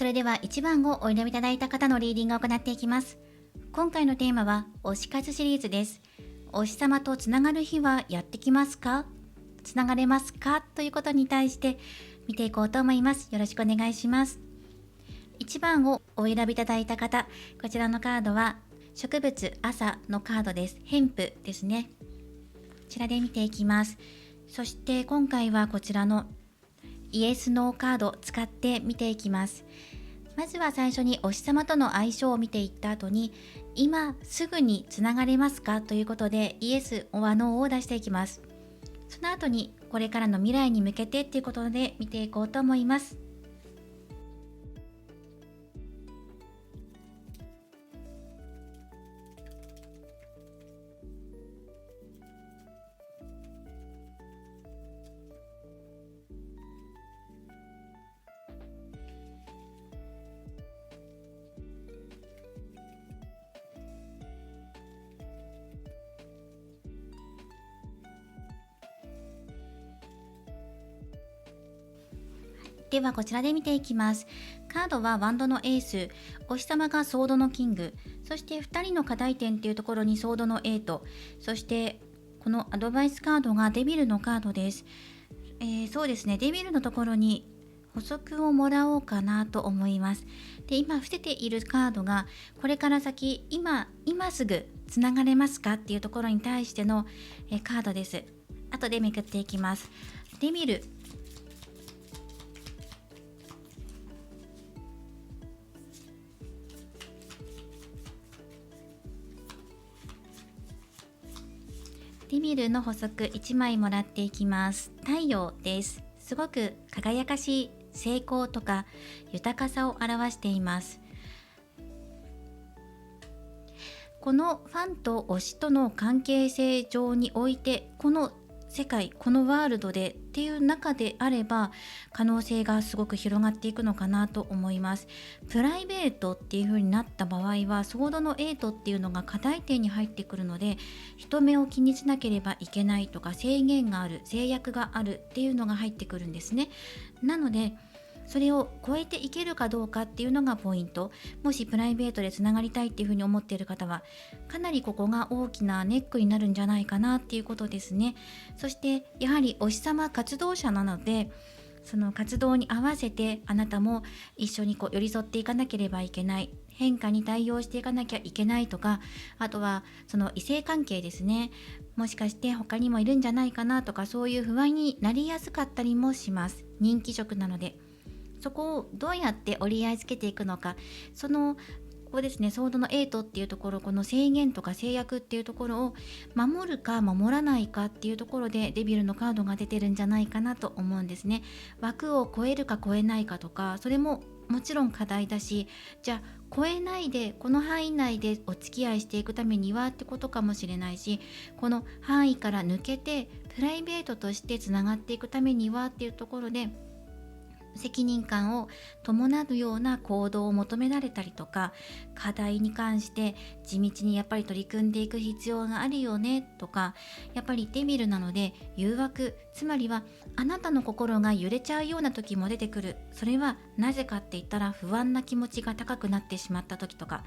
それでは1番をお選びいただいた方のリーディングを行っていきます。今回のテーマは推し活シリーズです。推し様とつながる日はやってきますか？つながれますか？ということに対して見ていこうと思います。よろしくお願いします。1番をお選びいただいた方、こちらのカードは植物朝のカードです。ヘンプですね。こちらで見ていきます。そして今回はこちらのイエス・ノーカードを使って見ていきます。まずは最初に推し様との相性を見ていった後に、今すぐにつながれますかということでイエス・オア・ノーを出していきます。その後にこれからの未来に向けてということで見ていこうと思います。ではこちらで見ていきます。カードはワンドのエース、お日様がソードのキング、そして2人の課題点っていうところにソードのエイト、そしてこのアドバイスカードがデビルのカードです。そうですね、デビルのところに補足をもらおうかなと思います。で、今伏せているカードがこれから先、今すぐつながれますかっていうところに対してのカードです。後でめくっていきます。デビル、デビルの補足1枚もらっていきます。太陽です。すごく輝かしい成功とか豊かさを表しています。このファンと推しとの関係性上において、この世界、このワールドでっていう中であれば可能性がすごく広がっていくのかなと思います。プライベートっていう風になった場合はソードのエイトっていうのが課題点に入ってくるので、人目を気にしなければいけないとか制限がある、制約があるっていうのが入ってくるんですね。なのでそれを超えていけるかどうかっていうのがポイント。もしプライベートでつながりたいっていうふうに思っている方は、かなりここが大きなネックになるんじゃないかなっていうことですね。そしてやはりお日様活動者なので、その活動に合わせてあなたも一緒に寄り添っていかなければいけない。変化に対応していかなきゃいけないとか、あとはその異性関係ですね。もしかして他にもいるんじゃないかなとか、そういう不安になりやすかったりもします。人気職なので。そこをどうやって折り合いつけていくのか、ここですね、ソードのエイトっていうところ、この制限とか制約っていうところを守るか守らないかっていうところでデビルのカードが出てるんじゃないかなと思うんですね。枠を超えるか超えないかとか、それももちろん課題だし、じゃあ超えないでこの範囲内でお付き合いしていくためにはってことかもしれないし、この範囲から抜けてプライベートとしてつながっていくためにはっていうところで、責任感を伴うような行動を求められたりとか、課題に関して地道にやっぱり取り組んでいく必要があるよねとか、やっぱりデビルなので誘惑、つまりはあなたの心が揺れちゃうような時も出てくる。それはなぜかって言ったら、不安な気持ちが高くなってしまった時とか、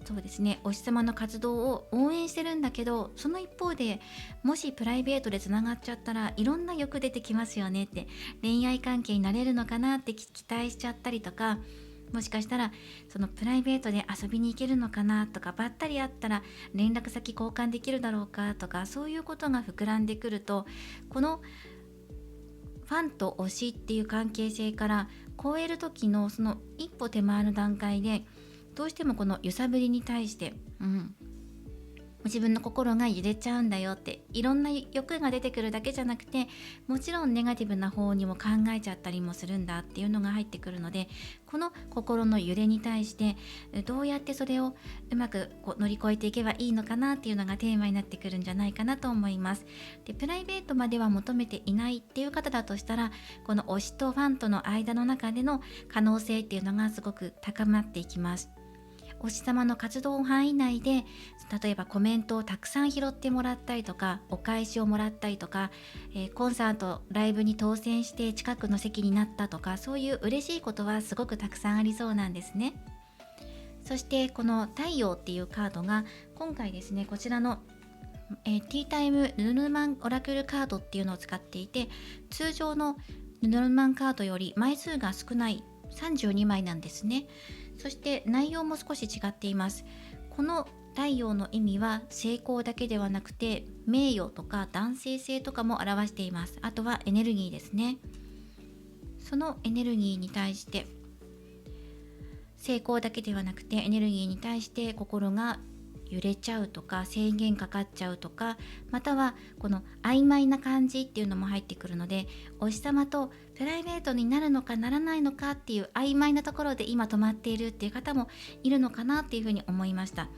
そうですね、お日様の活動を応援してるんだけど、その一方でもしプライベートでつながっちゃったらいろんな欲出てきますよねって、恋愛関係になれるのかなって期待しちゃったりとか、もしかしたらそのプライベートで遊びに行けるのかなとか、ばったり会ったら連絡先交換できるだろうかとか、そういうことが膨らんでくると、このファンと推しっていう関係性から超える時のその一歩手前の段階で、どうしてもこの揺さぶりに対して、自分の心が揺れちゃうんだよって、いろんな欲が出てくるだけじゃなくて、もちろんネガティブな方にも考えちゃったりもするんだっていうのが入ってくるので、この心の揺れに対してどうやってそれをうまく乗り越えていけばいいのかなっていうのがテーマになってくるんじゃないかなと思います。で、プライベートまでは求めていないっていう方だとしたら、この推しとファンとの間の中での可能性っていうのがすごく高まっていきます。お星様の活動範囲内で例えばコメントをたくさん拾ってもらったりとか、お返しをもらったりとか、コンサートライブに当選して近くの席になったとか、そういう嬉しいことはすごくたくさんありそうなんですね。そしてこの太陽っていうカードが今回ですね、こちらのティータイムルノルマンオラクルカードっていうのを使っていて、通常のルノルマンカードより枚数が少ない32枚なんですね。そして内容も少し違っています。この太陽の意味は成功だけではなくて名誉とか男性性とかも表しています。あとはエネルギーですね。そのエネルギーに対して、成功だけではなくてエネルギーに対して心が揺れちゃうとか、制限かかっちゃうとか、またはこの曖昧な感じっていうのも入ってくるので、お日様とプライベートになるのかならないのかっていう曖昧なところで今止まっているっていう方もいるのかなっていうふうに思いました。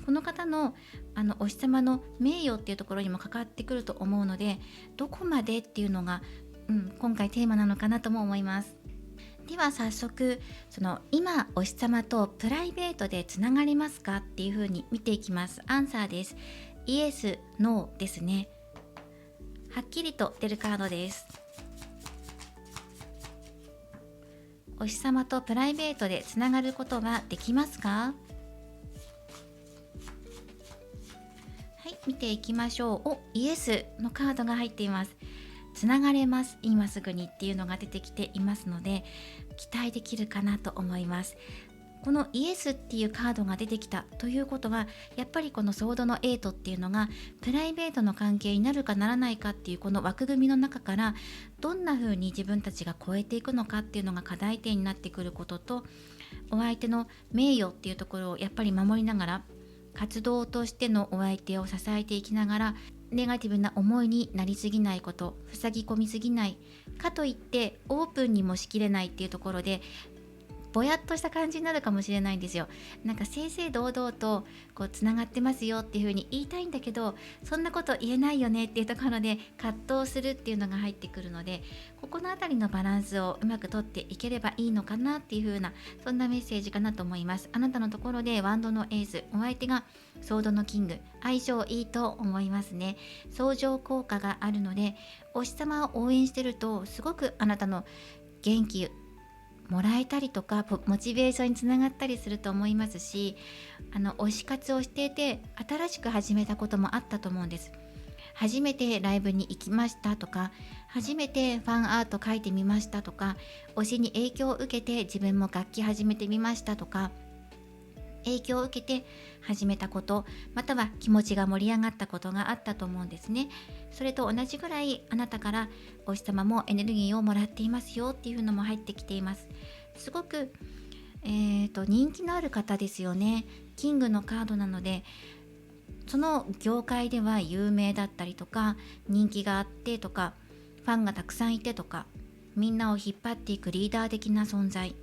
この方のお日様の名誉っていうところにもかかってくると思うので、どこまでっていうのが、今回テーマなのかなとも思います。では早速、その今お日様とプライベートでつながりますかっていう風に見ていきます。アンサーです。イエス、ノーですね。はっきりと出るカードです。お日様とプライベートでつながることはできますか？はい、見ていきましょう。イエスのカードが入っています。つながれます、今すぐにっていうのが出てきていますので、期待できるかなと思います。このイエスっていうカードが出てきたということは、やっぱりこのソードのエイトっていうのがプライベートの関係になるかならないかっていうこの枠組みの中から、どんな風に自分たちが超えていくのかっていうのが課題点になってくることと、お相手の名誉っていうところをやっぱり守りながら、活動としてのお相手を支えていきながら、ネガティブな思いになりすぎないこと、塞ぎ込みすぎないかといってオープンにもしきれないっていうところで、ぼやっとした感じになるかもしれないんですよ。なんか正々堂々とこうつながってますよっていう風に言いたいんだけど、そんなこと言えないよねっていうところで葛藤するっていうのが入ってくるので、ここのあたりのバランスをうまくとっていければいいのかなっていう風な、そんなメッセージかなと思います。あなたのところでワンドのエース、お相手がソードのキング、相性いいと思いますね。相乗効果があるので、お日様を応援してるとすごくあなたの元気もらえたりとか、モチベーションにつながったりすると思いますし、推し活をしていて新しく始めたこともあったと思うんです。初めてライブに行きましたとか、初めてファンアート描いてみましたとか、推しに影響を受けて自分も楽器始めてみましたとか、影響を受けて始めたこと、または気持ちが盛り上がったことがあったと思うんですね。それと同じぐらいあなたからお日様もエネルギーをもらっていますよっていうのも入ってきています。すごく、人気のある方ですよね。キングのカードなので、その業界では有名だったりとか、人気があってとか、ファンがたくさんいてとか、みんなを引っ張っていくリーダー的な存在、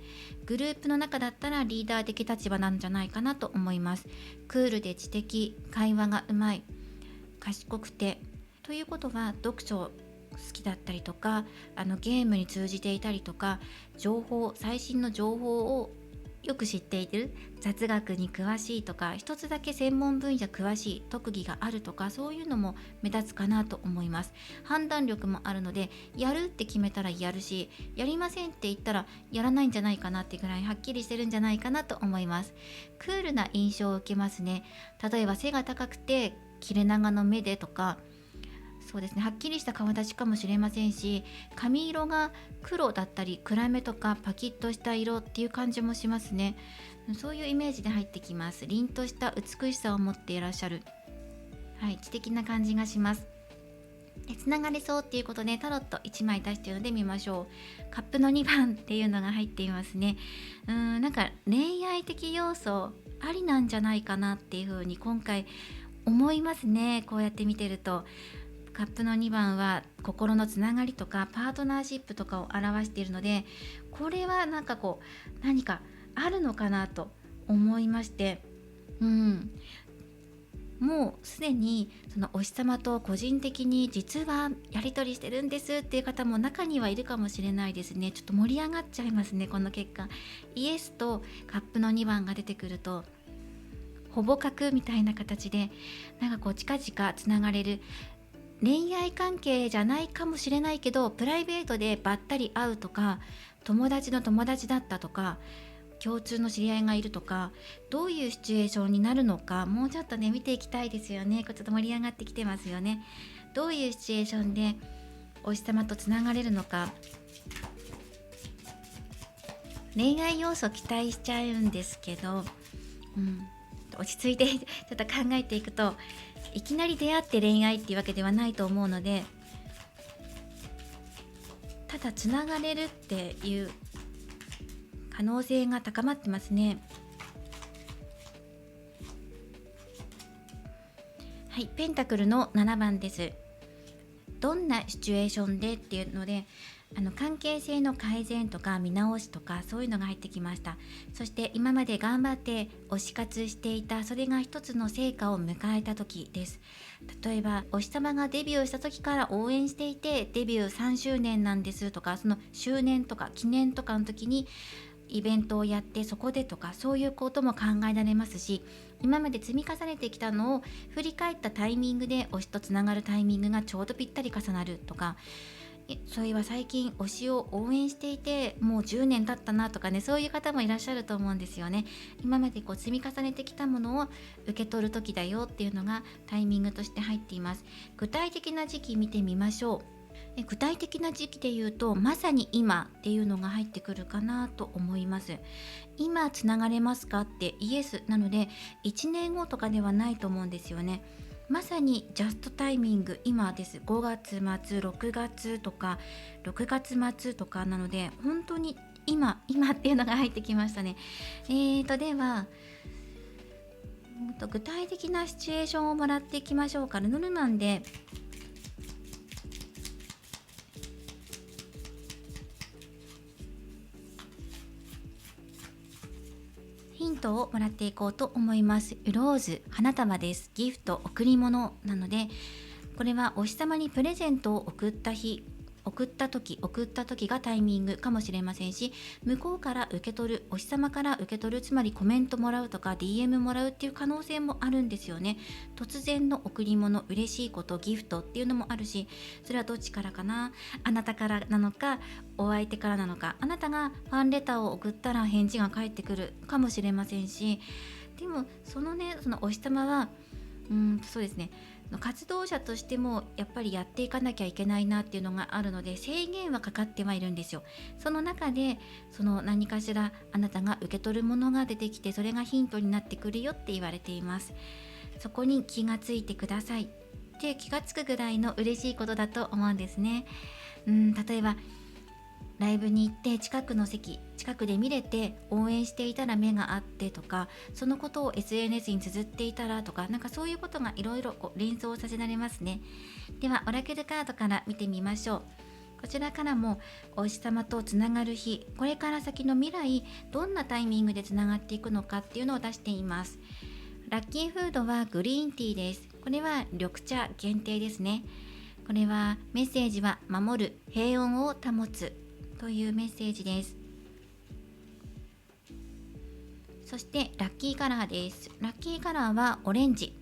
グループの中だったらリーダー的立場なんじゃないかなと思います。クールで知的、会話がうまい、賢くて、ということは読書好きだったりとか、ゲームに通じていたりとか、最新の情報をよく知っている、雑学に詳しいとか、一つだけ専門分野詳しい特技があるとか、そういうのも目立つかなと思います。判断力もあるので、やるって決めたらやるし、やりませんって言ったらやらないんじゃないかなってぐらいはっきりしてるんじゃないかなと思います。クールな印象を受けますね。例えば背が高くて切れ長の目でとか、そうですね、はっきりした顔立ちかもしれませんし、髪色が黒だったり暗めとかパキッとした色っていう感じもしますね。そういうイメージで入ってきます。凛とした美しさを持っていらっしゃる、知的な感じがします。つながれそうっていうことでタロット1枚出しているので見ましょう。カップの2番っていうのが入っていますね。なんか恋愛的要素ありなんじゃないかなっていう風に今回思いますね。こうやって見てると、カップの2番は心のつながりとかパートナーシップとかを表しているので、これはなんかこう何かあるのかなと思いまして、もうすでにそのお日様と個人的に実はやり取りしてるんですっていう方も中にはいるかもしれないですね。ちょっと盛り上がっちゃいますね、この結果。イエスとカップの2番が出てくると、ほぼ角みたいな形でなんかこう近々つながれる、恋愛関係じゃないかもしれないけどプライベートでばったり会うとか、友達の友達だったとか、共通の知り合いがいるとか、どういうシチュエーションになるのか、もうちょっとね見ていきたいですよね。ちょっと盛り上がってきてますよね。どういうシチュエーションでお日様とつながれるのか、恋愛要素期待しちゃうんですけど、落ち着いてちょっと考えていくと、いきなり出会って恋愛っていうわけではないと思うので、ただつながれるっていう可能性が高まってますね。はい、ペンタクルの7番です。どんなシチュエーションでっていうので、関係性の改善とか見直しとか、そういうのが入ってきました。そして今まで頑張って推し活していた、それが一つの成果を迎えた時です。例えばお日様がデビューした時から応援していて、デビュー3周年なんですとか、その周年とか記念とかの時にイベントをやってそこでとか、そういうことも考えられますし、今まで積み重ねてきたのを振り返ったタイミングで推しとつながるタイミングがちょうどぴったり重なるとか、そういえば最近推しを応援していてもう10年経ったなとかね、そういう方もいらっしゃると思うんですよね。今までこう積み重ねてきたものを受け取る時だよっていうのがタイミングとして入っています。具体的な時期見てみましょう。具体的な時期で言うと、まさに今っていうのが入ってくるかなと思います。今つながれますかってイエスなので、1年後とかではないと思うんですよね。まさにジャストタイミング今です。5月末6月とか6月末とかなので、本当に今っていうのが入ってきましたね。では具体的なシチュエーションをもらっていきましょうか。ルノルマンでヒントをもらっていこうと思います。ローズ、花束です。ギフト、贈り物なので、これはお日様にプレゼントを送った時がタイミングかもしれませんし、向こうから受け取る、お日様から受け取る、つまりコメントもらうとか DM もらうっていう可能性もあるんですよね。突然の贈り物、嬉しいこと、ギフトっていうのもあるし、それはどっちからかな。あなたからなのか、お相手からなのか。あなたがファンレターを送ったら返事が返ってくるかもしれませんし、でもそのお日様はそうですね、活動者としてもやっぱりやっていかなきゃいけないなっていうのがあるので、制限はかかってはいるんですよ。その中で何かしらあなたが受け取るものが出てきて、それがヒントになってくるよって言われています。そこに気がついてくださいって気がつくぐらいの嬉しいことだと思うんですね。例えばライブに行って近くで見れて応援していたら目があってとか、そのことを SNS に綴っていたらとか、なんかそういうことがいろいろ連想させられますね。ではオラクルカードから見てみましょう。こちらからもお日様とつながる日、これから先の未来、どんなタイミングでつながっていくのかっていうのを出しています。ラッキーフードはグリーンティーです。これは緑茶限定ですね。これはメッセージは守る、平穏を保つというメッセージです。そしてラッキーカラーです。ラッキーカラーはオレンジ、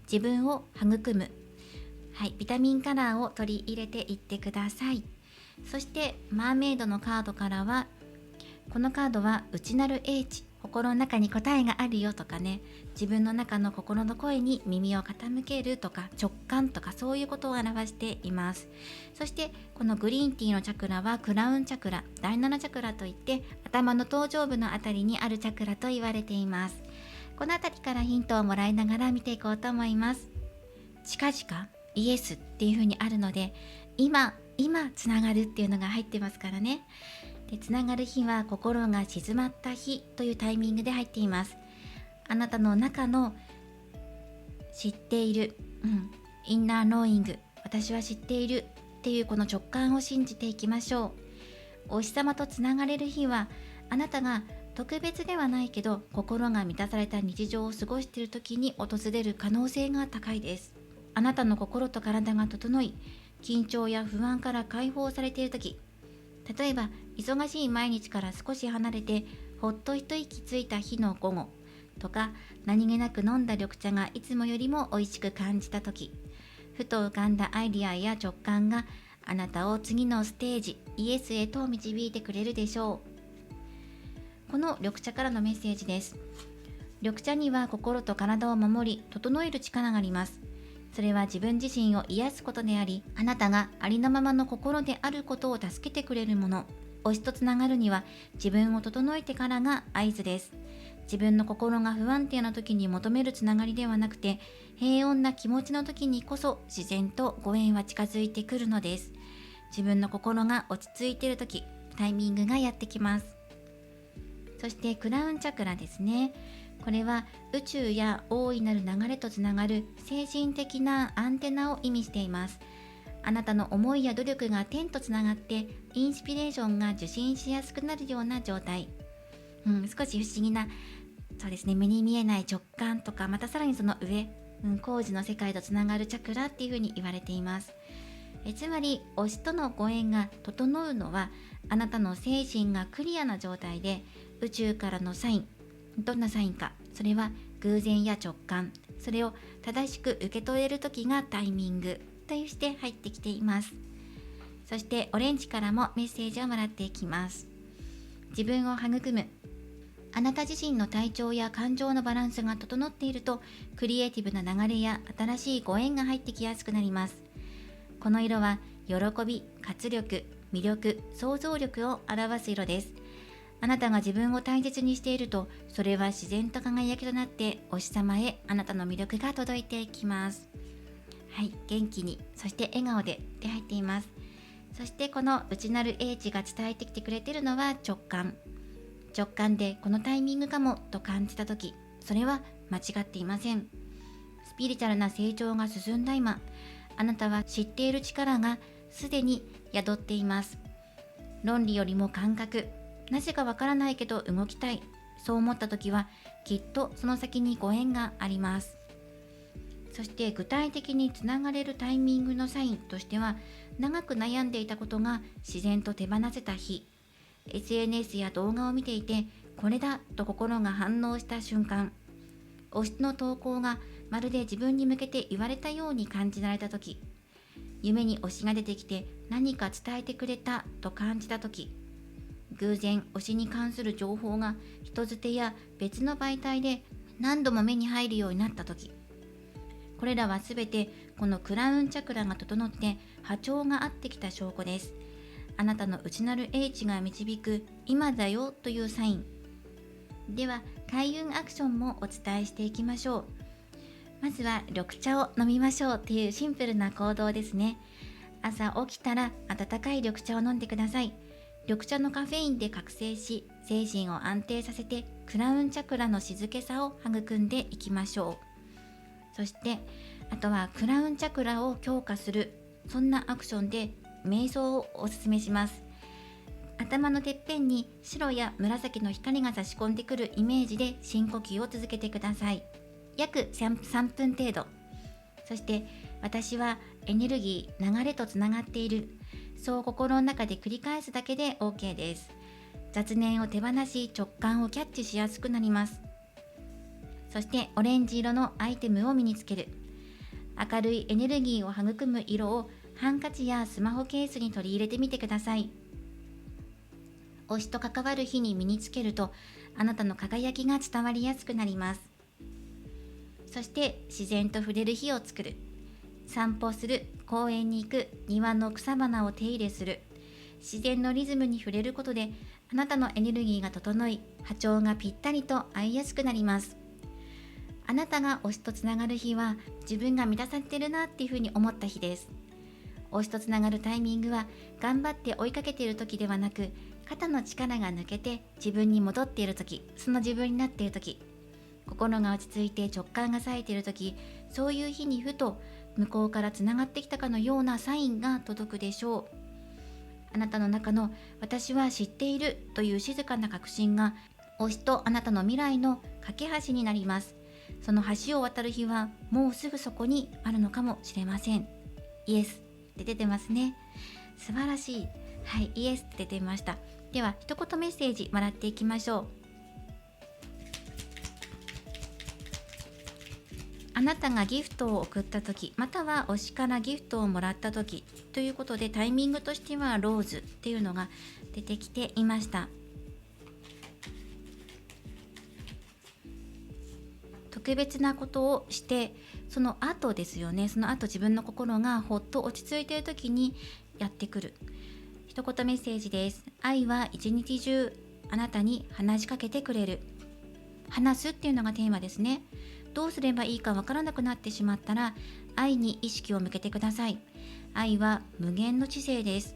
自分を育む、ビタミンカラーを取り入れていってください。そしてマーメイドのカードからは、このカードは内なる英知、心の中に答えがあるよとかね、自分の中の心の声に耳を傾けるとか、直感とか、そういうことを表しています。そしてこのグリーンティーのチャクラはクラウンチャクラ、第7チャクラといって、頭の頭頂部のあたりにあるチャクラと言われています。このあたりからヒントをもらいながら見ていこうと思います。近々イエスっていう風にあるので、今つながるっていうのが入ってますからね。で、つながる日は心が静まった日というタイミングで入っています。あなたの中の知っている、インナーノーイング、私は知っているっていうこの直感を信じていきましょう。お日様とつながれる日は、あなたが特別ではないけど心が満たされた日常を過ごしている時に訪れる可能性が高いです。あなたの心と体が整い、緊張や不安から解放されている時、例えば忙しい毎日から少し離れてほっと一息ついた日の午後、とか、何気なく飲んだ緑茶がいつもよりも美味しく感じた時、ふと浮かんだアイデアや直感があなたを次のステージイエスへと導いてくれるでしょう。この緑茶からのメッセージです。緑茶には心と体を守り整える力があります。それは自分自身を癒すことであり、あなたがありのままの心であることを助けてくれるもの。推しとつながるには自分を整えてからが合図です。自分の心が不安定な時に求めるつながりではなくて、平穏な気持ちの時にこそ自然とご縁は近づいてくるのです。自分の心が落ち着いている時、タイミングがやってきます。そしてクラウンチャクラですね。これは宇宙や大いなる流れとつながる精神的なアンテナを意味しています。あなたの思いや努力が天とつながってインスピレーションが受信しやすくなるような状態。少し不思議な、そうですね、目に見えない直感とか、またさらにその上、工事の世界とつながるチャクラっていうふうに言われています。つまり推しとのご縁が整うのは、あなたの精神がクリアな状態で、宇宙からのサイン、どんなサインか、それは偶然や直感、それを正しく受け取れる時がタイミングとして入ってきています。そしてオレンジからもメッセージをもらっていきます。自分を育む。あなた自身の体調や感情のバランスが整っていると、クリエイティブな流れや新しいご縁が入ってきやすくなります。この色は喜び、活力、魅力、想像力を表す色です。あなたが自分を大切にしていると、それは自然と輝きとなってお日様へあなたの魅力が届いていきます。はい、元気に、そして笑顔でって入っています。そしてこの内なる英知が伝えてきてくれているのは直感。直感でこのタイミングかもと感じたとき、それは間違っていません。スピリチュアルな成長が進んだ今、あなたは知っている力がすでに宿っています。論理よりも感覚、なぜかわからないけど動きたい、そう思った時はきっとその先にご縁があります。そして具体的につながれるタイミングのサインとしては、長く悩んでいたことが自然と手放せた日、SNS や動画を見ていてこれだと心が反応した瞬間、推しの投稿がまるで自分に向けて言われたように感じられた時、夢に推しが出てきて何か伝えてくれたと感じた時、偶然推しに関する情報が人づてや別の媒体で何度も目に入るようになった時、これらはすべてこのクラウンチャクラが整って波長が合ってきた証拠です。あなたの内なる英知が導く今だよというサインでは、開運アクションもお伝えしていきましょう。まずは緑茶を飲みましょうっていうシンプルな行動ですね。朝起きたら温かい緑茶を飲んでください。緑茶のカフェインで覚醒し、精神を安定させてクラウンチャクラの静けさを育んでいきましょう。そしてあとはクラウンチャクラを強化する、そんなアクションで瞑想をおすすめします。頭のてっぺんに白や紫の光が差し込んでくるイメージで深呼吸を続けてください。約3分程度。そして私はエネルギー、流れとつながっている、そう心の中で繰り返すだけで OK です。雑念を手放し直感をキャッチしやすくなります。そしてオレンジ色のアイテムを身につける。明るいエネルギーを育む色をハンカチやスマホケースに取り入れてみてください。推しと関わる日に身につけると、あなたの輝きが伝わりやすくなります。そして自然と触れる日を作る。散歩する、公園に行く、庭の草花を手入れする。自然のリズムに触れることで、あなたのエネルギーが整い、波長がぴったりと合いやすくなります。あなたが推しとつながる日は、自分が満たされてるなっていうふうに思った日です。推しとつながるタイミングは、頑張って追いかけている時ではなく、肩の力が抜けて自分に戻っている時、その自分になっている時、心が落ち着いて直感が冴えている時、そういう日にふと向こうからつながってきたかのようなサインが届くでしょう。あなたの中の私は知っているという静かな確信が、推しとあなたの未来の架け橋になります。その橋を渡る日はもうすぐそこにあるのかもしれません。イエスって出てますね。素晴らしい。はい、イエスって出ていました。では一言メッセージもらっていきましょう。あなたがギフトを送った時、または推しからギフトをもらった時ということで、タイミングとしてはローズっていうのが出てきていました。特別なことをして、その後ですよね。その後自分の心がほっと落ち着いている時にやってくる一言メッセージです。愛は一日中あなたに話しかけてくれる。話すっていうのがテーマですね。どうすればいいかわからなくなってしまったら、愛に意識を向けてください。愛は無限の知性です。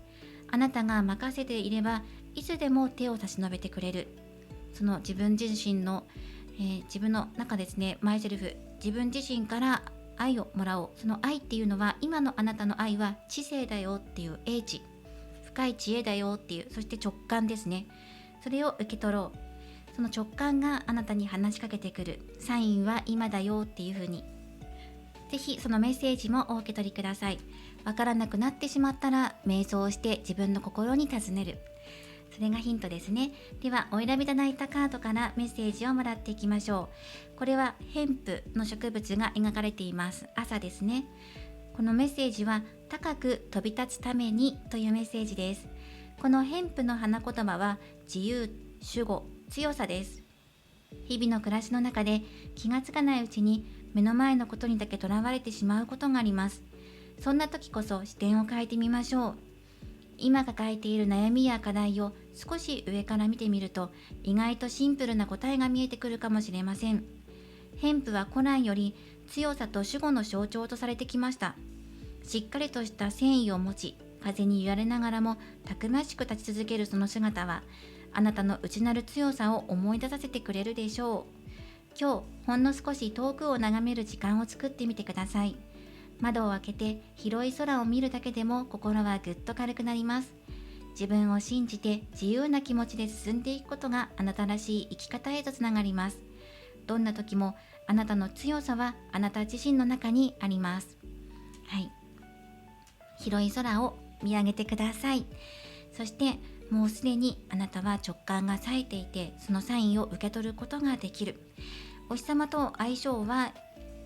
あなたが任せていれば、いつでも手を差し伸べてくれる。その自分自身の、自分の中ですね、マイセルフ、自分自身から愛をもらおう。その愛っていうのは、今のあなたの愛は知性だよっていう英知、深い知恵だよっていう、そして直感ですね。それを受け取ろう。その直感があなたに話しかけてくる。サインは今だよっていう風に。ぜひそのメッセージもお受け取りください。わからなくなってしまったら、瞑想をして自分の心に尋ねる。それがヒントですね。では、お選びいただいたカードからメッセージをもらっていきましょう。これはヘンプの植物が描かれています。朝ですね。このメッセージは、高く飛び立つためにというメッセージです。このヘンプの花言葉は、自由、守護、強さです。日々の暮らしの中で気がつかないうちに目の前のことにだけとらわれてしまうことがあります。そんな時こそ視点を変えてみましょう。今抱えている悩みや課題を少し上から見てみると、意外とシンプルな答えが見えてくるかもしれません。ヘンプは古来より強さと守護の象徴とされてきました。しっかりとした繊維を持ち、風に揺られながらもたくましく立ち続けるその姿は、あなたの内なる強さを思い出させてくれるでしょう。今日、ほんの少し遠くを眺める時間を作ってみてください。窓を開けて広い空を見るだけでも心はぐっと軽くなります。自分を信じて自由な気持ちで進んでいくことが、あなたらしい生き方へとつながります。どんな時もあなたの強さはあなた自身の中にあります。はい。広い空を見上げてください。そしてもうすでにあなたは直感が冴えていて、そのサインを受け取ることができる。お日様と相性は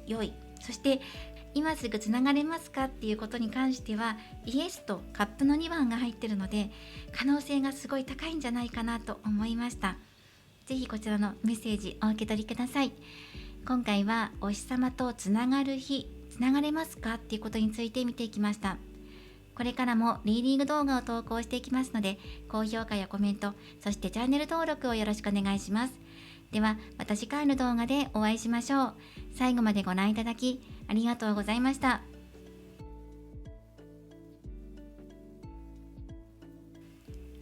良い。そして今すぐつながれますかっていうことに関しては、イエスとカップの2番が入ってるので、可能性がすごい高いんじゃないかなと思いました。ぜひこちらのメッセージお受け取りください。今回はお日様とつながる日、つながれますかっていうことについて見ていきました。これからもリーディング動画を投稿していきますので、高評価やコメント、そしてチャンネル登録をよろしくお願いします。ではまた次回の動画でお会いしましょう。最後までご覧いただきありがとうございました。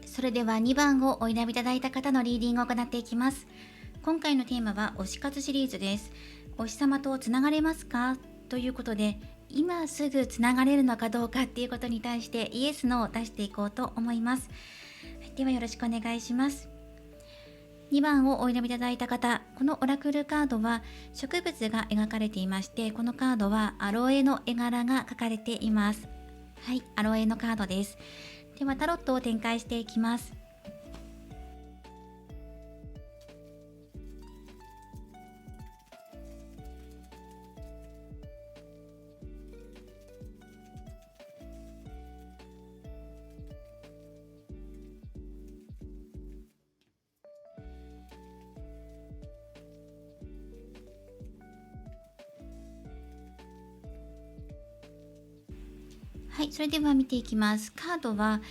それでは2番をお選びいただいた方のリーディングを行っていきます。今回のテーマは推し活シリーズです。お日様とつながれますかということで、今すぐつながれるのかどうかっていうことに対してイエスのを出していこうと思います。ではよろしくお願いします。2番をお選びいただいた方、このオラクルカードは植物が描かれていまして、このカードはアロエの絵柄が描かれています。はい、アロエのカードです。ではタロットを展開していきます。はい、それでは見ていきます。カードは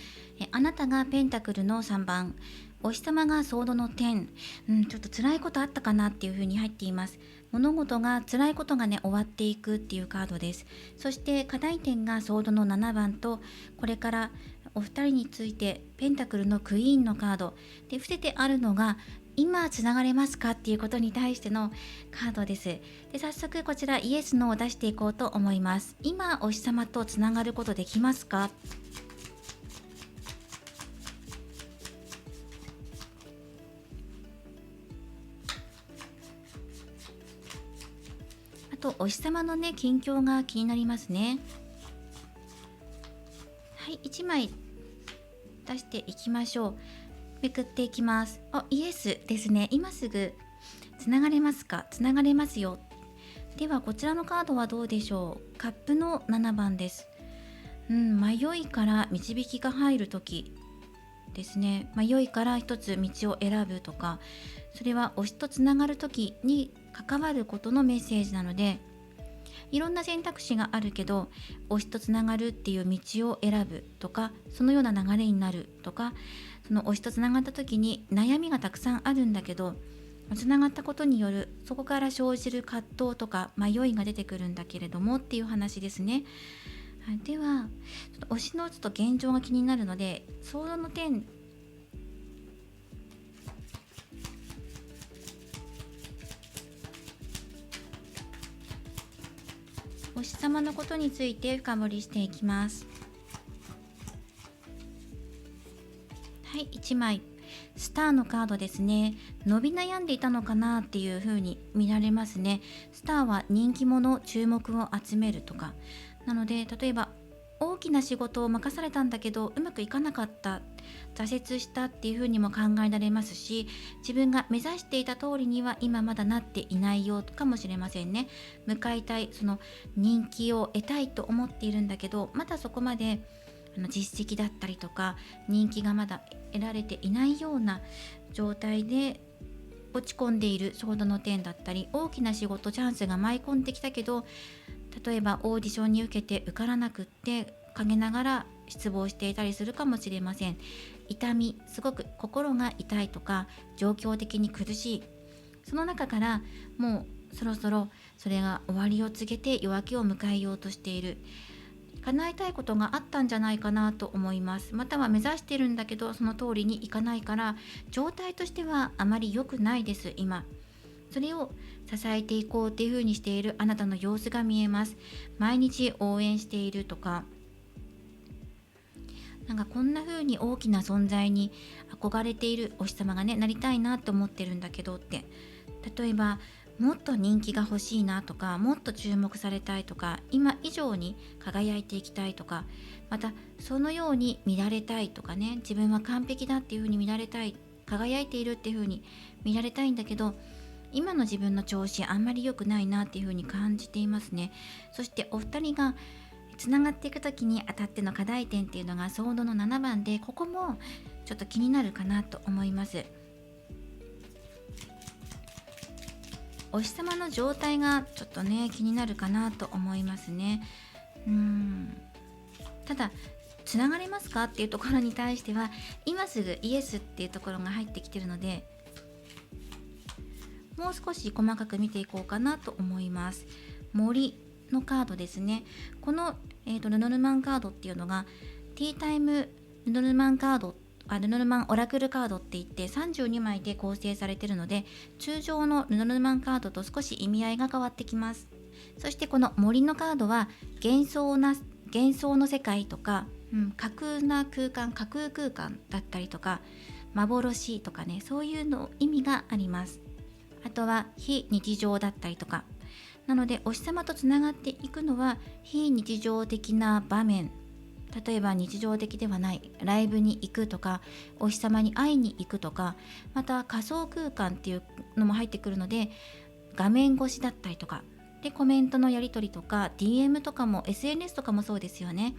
あなたがペンタクルの3番、お日様がソードの10、ちょっと辛いことあったかなっていう風に入っています。物事が辛いことがね終わっていくっていうカードです。そして課題点がソードの7番と、これからお二人についてペンタクルのクイーンのカードで、伏せてあるのが今つながれますかっていうことに対してのカードです。で、早速こちらイエスのを出していこうと思います。今お日様とつながることできますか？あとお日様のね近況が気になりますね。はい、1枚出していきましょう。めくっていきます。イエスですね。今すぐつながれますか？つながれますよ。ではこちらのカードはどうでしょう。カップの7番です。迷いから導きが入る時ですね。迷いから一つ道を選ぶとか、それは推しとつながる時に関わることのメッセージなので、いろんな選択肢があるけど推しとつながるっていう道を選ぶとか、そのような流れになるとか、その推しとつながった時に悩みがたくさんあるんだけど、つながったことによるそこから生じる葛藤とか迷いが出てくるんだけれどもっていう話ですね。はい、ではちょっと推しのちょっと現状が気になるので、相談の点、推し様のことについて深掘りしていきます。はい、1枚スターのカードですね。伸び悩んでいたのかなっていう風に見られますね。スターは人気者、注目を集めるとかなので、例えば大きな仕事を任されたんだけどうまくいかなかった、挫折したっていう風にも考えられますし、自分が目指していた通りには今まだなっていないよかもしれませんね。向かいたい、その人気を得たいと思っているんだけど、まだそこまで実績だったりとか人気がまだ得られていないような状態で落ち込んでいる衝動の点だったり、大きな仕事チャンスが舞い込んできたけど、例えばオーディションに受けて受からなくって陰ながら失望していたりするかもしれません。痛み、すごく心が痛いとか状況的に苦しい、その中からもうそろそろそれが終わりを告げて夜明けを迎えようとしている、叶えたいことがあったんじゃないかなと思います。または目指してるんだけどその通りにいかないから、状態としてはあまり良くないです今。それを支えていこうっていう風にしているあなたの様子が見えます。毎日応援しているとか、なんかこんな風に大きな存在に憧れている、お日様がねなりたいなと思ってるんだけどって、例えばもっと人気が欲しいなとか、もっと注目されたいとか、今以上に輝いていきたいとか、またそのように見られたいとかね、自分は完璧だっていう風に見られたい、輝いているっていう風に見られたいんだけど、今の自分の調子あんまり良くないなっていう風に感じていますね。そしてお二人がつながっていく時にあたっての課題点っていうのがソードの7番で、ここもちょっと気になるかなと思います。お日様の状態がちょっとね気になるかなと思いますね。ただつながれますかっていうところに対しては今すぐイエスっていうところが入ってきてるので、もう少し細かく見ていこうかなと思います。森のカードですね。この、ルノルマンカードっていうのがティータイムルノルマンカード、ルノルマンオラクルカードって言って32枚で構成されているので、通常のルノルマンカードと少し意味合いが変わってきます。そしてこの森のカードは幻想の世界とか、架空な空間、架空空間だったりとか幻とかね、そういうの意味があります。あとは非日常だったりとか、なのでお日様とつながっていくのは非日常的な場面、例えば日常的ではないライブに行くとか、お日様に会いに行くとか、また仮想空間っていうのも入ってくるので、画面越しだったりとかでコメントのやり取りとか DM とかも SNS とかもそうですよね。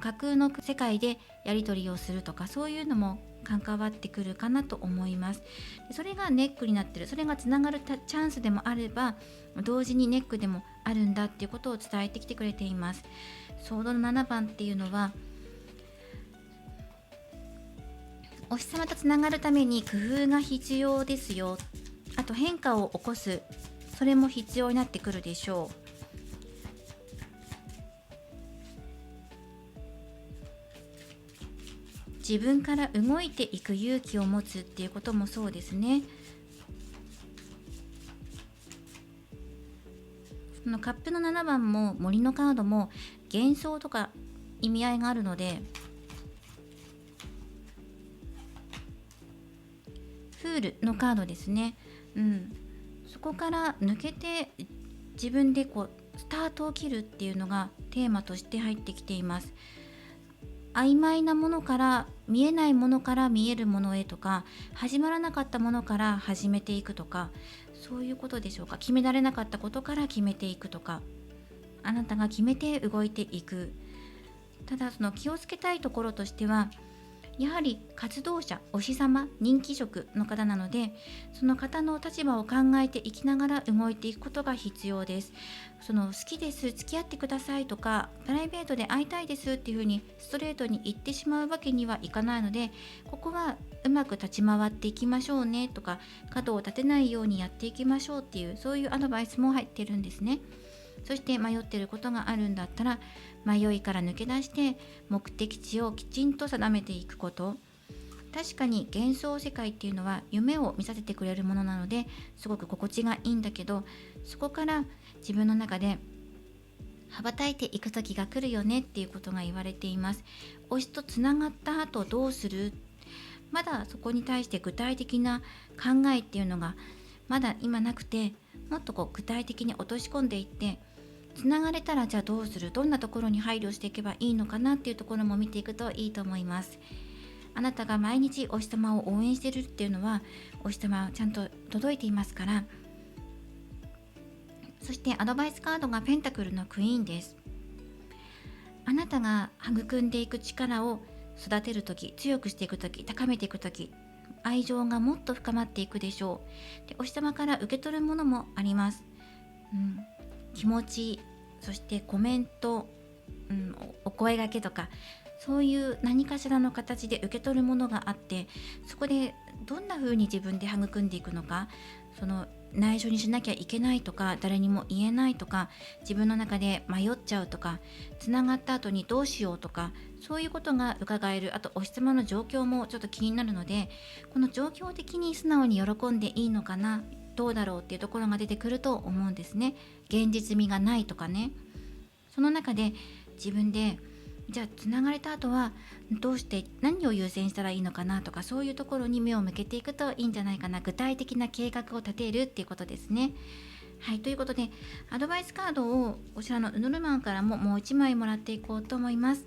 架空の世界でやり取りをするとか、そういうのも関わってくるかなと思います。それがネックになってる、それがつながるチャンスでもあれば同時にネックでもあるんだっていうことを伝えてきてくれています。ソードの7番っていうのはお日様とつながるために工夫が必要ですよ、あと変化を起こす、それも必要になってくるでしょう。自分から動いていく勇気を持つっていうこともそうですね。そのカップの7番も森のカードも幻想とか意味合いがあるので、フールのカードですね。そこから抜けて自分でこうスタートを切るっていうのがテーマとして入ってきています。曖昧なものから見えないものから見えるものへとか、始まらなかったものから始めていくとか、そういうことでしょうか。決められなかったことから決めていくとか、あなたが決めて動いていく。ただその気をつけたいところとしては、やはり活動者、お師様、人気職の方なので、その方の立場を考えていきながら動いていくことが必要です。その好きです、付き合ってくださいとか、プライベートで会いたいですっていうふうにストレートに言ってしまうわけにはいかないので、ここはうまく立ち回っていきましょうねとか、角を立てないようにやっていきましょうっていう、そういうアドバイスも入ってるんですね。そして迷っていることがあるんだったら、迷いから抜け出して目的地をきちんと定めていくこと。確かに幻想世界っていうのは夢を見させてくれるものなので、すごく心地がいいんだけど、そこから自分の中で羽ばたいていく時が来るよねっていうことが言われています。推しとつながった後どうする、まだそこに対して具体的な考えっていうのがまだ今なくて、もっと具体的に落とし込んでいって、つながれたらじゃあどうする、どんなところに配慮していけばいいのかなっていうところも見ていくといいと思います。あなたが毎日お日様を応援してるっていうのは、お日様はちゃんと届いていますから。そしてアドバイスカードがペンタクルのクイーンです。あなたが育んでいく力を育てるとき、強くしていくとき、高めていくとき、愛情がもっと深まっていくでしょう。で、お日様から受け取るものもあります。気持ち、そしてコメント、お声掛けとか、そういう何かしらの形で受け取るものがあって、そこでどんな風に自分で育んでいくのか、その内緒にしなきゃいけないとか、誰にも言えないとか、自分の中で迷っちゃうとか、つながった後にどうしようとか、そういうことが伺える。あとお日様の状況もちょっと気になるので、この状況的に素直に喜んでいいのかな、どうだろうっていうところが出てくると思うんですね。現実味がないとかね。その中で自分で、じゃあつながれた後はどうして何を優先したらいいのかなとか、そういうところに目を向けていくといいんじゃないかな。具体的な計画を立てるっていうことですね。はい、ということでアドバイスカードをこちらのウノルマンからももう1枚もらっていこうと思います。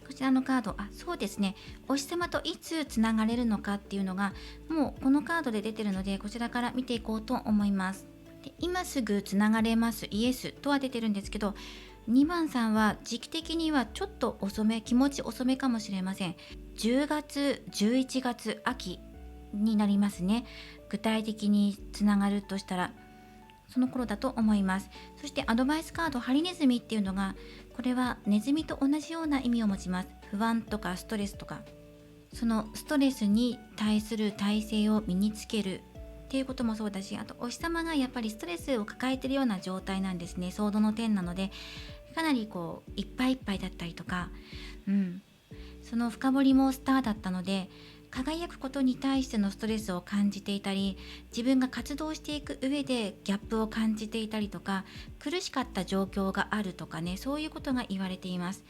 こちらのカード、そうですね、お日様といつつながれるのかっていうのがもうこのカードで出てるので、こちらから見ていこうと思います。で、今すぐつながれます、イエスとは出てるんですけど、2番さんは時期的にはちょっと遅め、気持ち遅めかもしれません。10月11月秋になりますね。具体的につながるとしたらその頃だと思います。そしてアドバイスカード、ハリネズミっていうのが、これはネズミと同じような意味を持ちます。不安とかストレスとか、そのストレスに対する耐性を身につけるっていうこともそうだし、あとお日様がやっぱりストレスを抱えているような状態なんですね。ソードの点なので、かなりいっぱいいっぱいだったりとか、その深掘りもスターだったので、輝くことに対してのストレスを感じていたり、自分が活動していく上でギャップを感じていたりとか、苦しかった状況があるとかね、そういうことが言われています。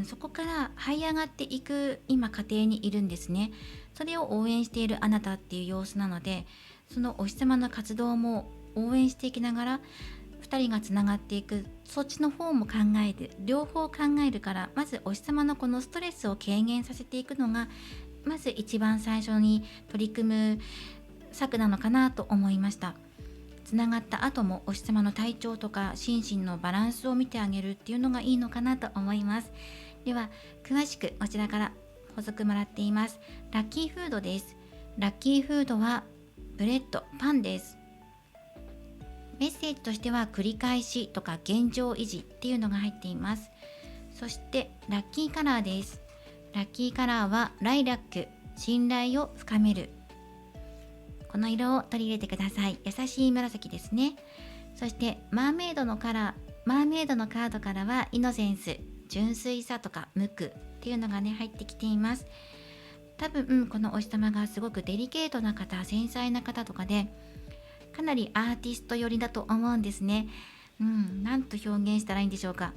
そこから這い上がっていく今過程にいるんですね。それを応援しているあなたっていう様子なので、そのお日様の活動も応援していきながら2人がつながっていく、そっちの方も考えて、両方考えるから、まずお日様のこのストレスを軽減させていくのがまず一番最初に取り組む策なのかなと思いました。つながった後もお日様の体調とか心身のバランスを見てあげるっていうのがいいのかなと思います。では詳しくこちらから補足もらっています。ラッキーフードです。ラッキーフードはブレッド、パンです。メッセージとしては繰り返しとか現状維持っていうのが入っています。そしてラッキーカラーです。ラッキーカラーはライラック、信頼を深める。この色を取り入れてください。優しい紫ですね。そしてマーメイドのカラー、マーメイドのカードからはイノセンス、純粋さとか無垢っていうのがね入ってきています。多分このお日様がすごくデリケートな方、繊細な方とかで、かなりアーティスト寄りだと思うんですね。なんと表現したらいいんでしょうか。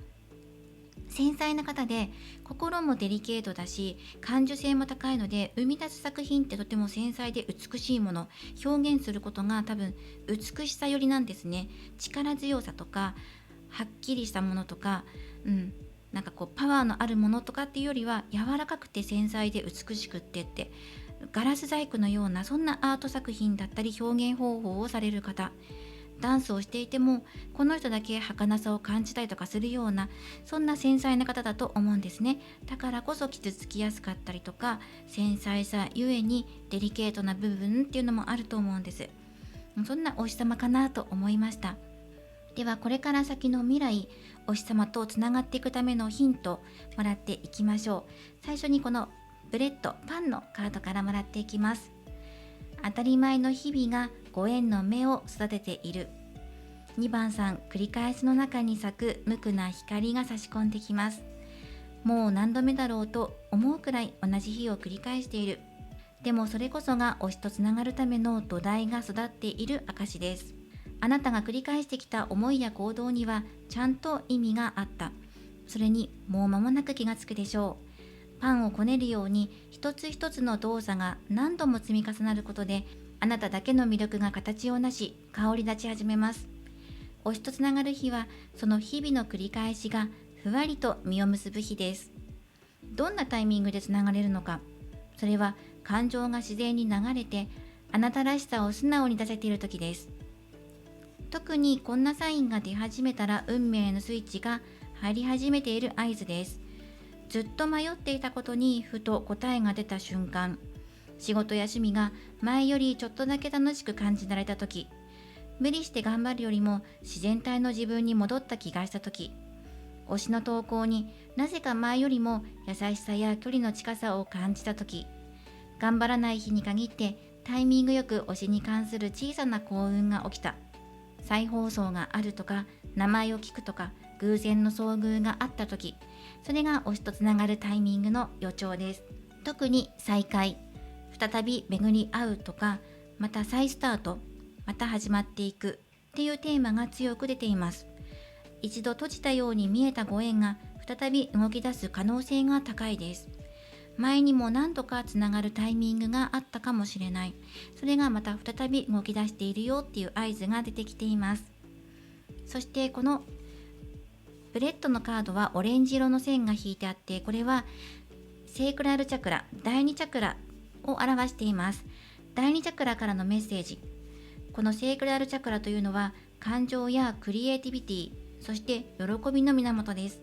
繊細な方で心もデリケートだし、感受性も高いので、生み出す作品ってとても繊細で美しいもの、表現することが多分美しさ寄りなんですね。力強さとかはっきりしたものとか、なんかこうパワーのあるものとかっていうよりは、柔らかくて繊細で美しくってってガラス細工のような、そんなアート作品だったり表現方法をされる方、ダンスをしていてもこの人だけ儚さを感じたりとかするような、そんな繊細な方だと思うんですね。だからこそ傷つきやすかったりとか、繊細さゆえにデリケートな部分っていうのもあると思うんです。そんなお日様かなと思いました。ではこれから先の未来、お日様とつながっていくためのヒントもらっていきましょう。最初にこのブレッドパンのカードからもらっていきます。当たり前の日々がご縁の芽を育てている。2番さん、繰り返しの中に咲く無垢な光が差し込んできます。もう何度目だろうと思うくらい同じ日を繰り返している。でもそれこそが推しとつながるための土台が育っている証です。あなたが繰り返してきた思いや行動にはちゃんと意味があった。それにもう間もなく気がつくでしょう。パンをこねるように一つ一つの動作が何度も積み重なることで、あなただけの魅力が形をなし、香り立ち始めます。推しとつながる日は、その日々の繰り返しがふわりと実を結ぶ日です。どんなタイミングでつながれるのか、それは感情が自然に流れて、あなたらしさを素直に出せている時です。特にこんなサインが出始めたら、運命のスイッチが入り始めている合図です。ずっと迷っていたことにふと答えが出た瞬間、仕事や趣味が前よりちょっとだけ楽しく感じられた時、無理して頑張るよりも自然体の自分に戻った気がした時、推しの投稿になぜか前よりも優しさや距離の近さを感じた時、頑張らない日に限ってタイミングよく推しに関する小さな幸運が起きた、再放送があるとか、名前を聞くとか、偶然の遭遇があった時、それが推しとつながるタイミングの予兆です。特に再会、再び巡り合うとか、また再スタート、また始まっていくっていうテーマが強く出ています。一度閉じたように見えたご縁が再び動き出す可能性が高いです。前にも何度かつながるタイミングがあったかもしれない。それがまた再び動き出しているよっていう合図が出てきています。そしてこのブレッドのカードはオレンジ色の線が引いてあって、これはセークラルチャクラ、第2チャクラを表しています。第2チャクラからのメッセージ。このセークラルチャクラというのは感情やクリエイティビティ、そして喜びの源です。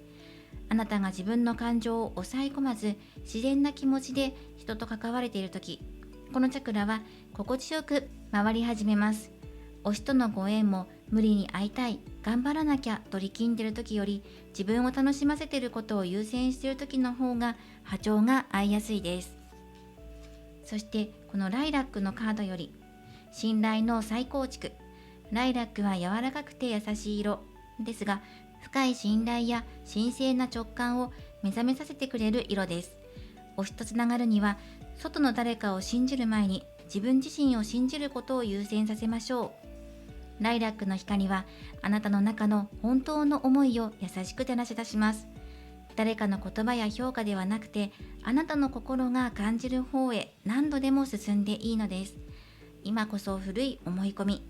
あなたが自分の感情を抑え込まず、自然な気持ちで人と関われているとき、このチャクラは心地よく回り始めます。推しとのご縁も無理に会いたい、頑張らなきゃと力んでいるときより、自分を楽しませていることを優先しているときの方が波長が合いやすいです。そしてこのライラックのカードより、信頼の再構築。ライラックは柔らかくて優しい色ですが、深い信頼や神聖な直感を目覚めさせてくれる色です。推しとつながるには、外の誰かを信じる前に自分自身を信じることを優先させましょう。ライラックの光はあなたの中の本当の思いを優しく照らし出します。誰かの言葉や評価ではなくて、あなたの心が感じる方へ何度でも進んでいいのです。今こそ古い思い込み、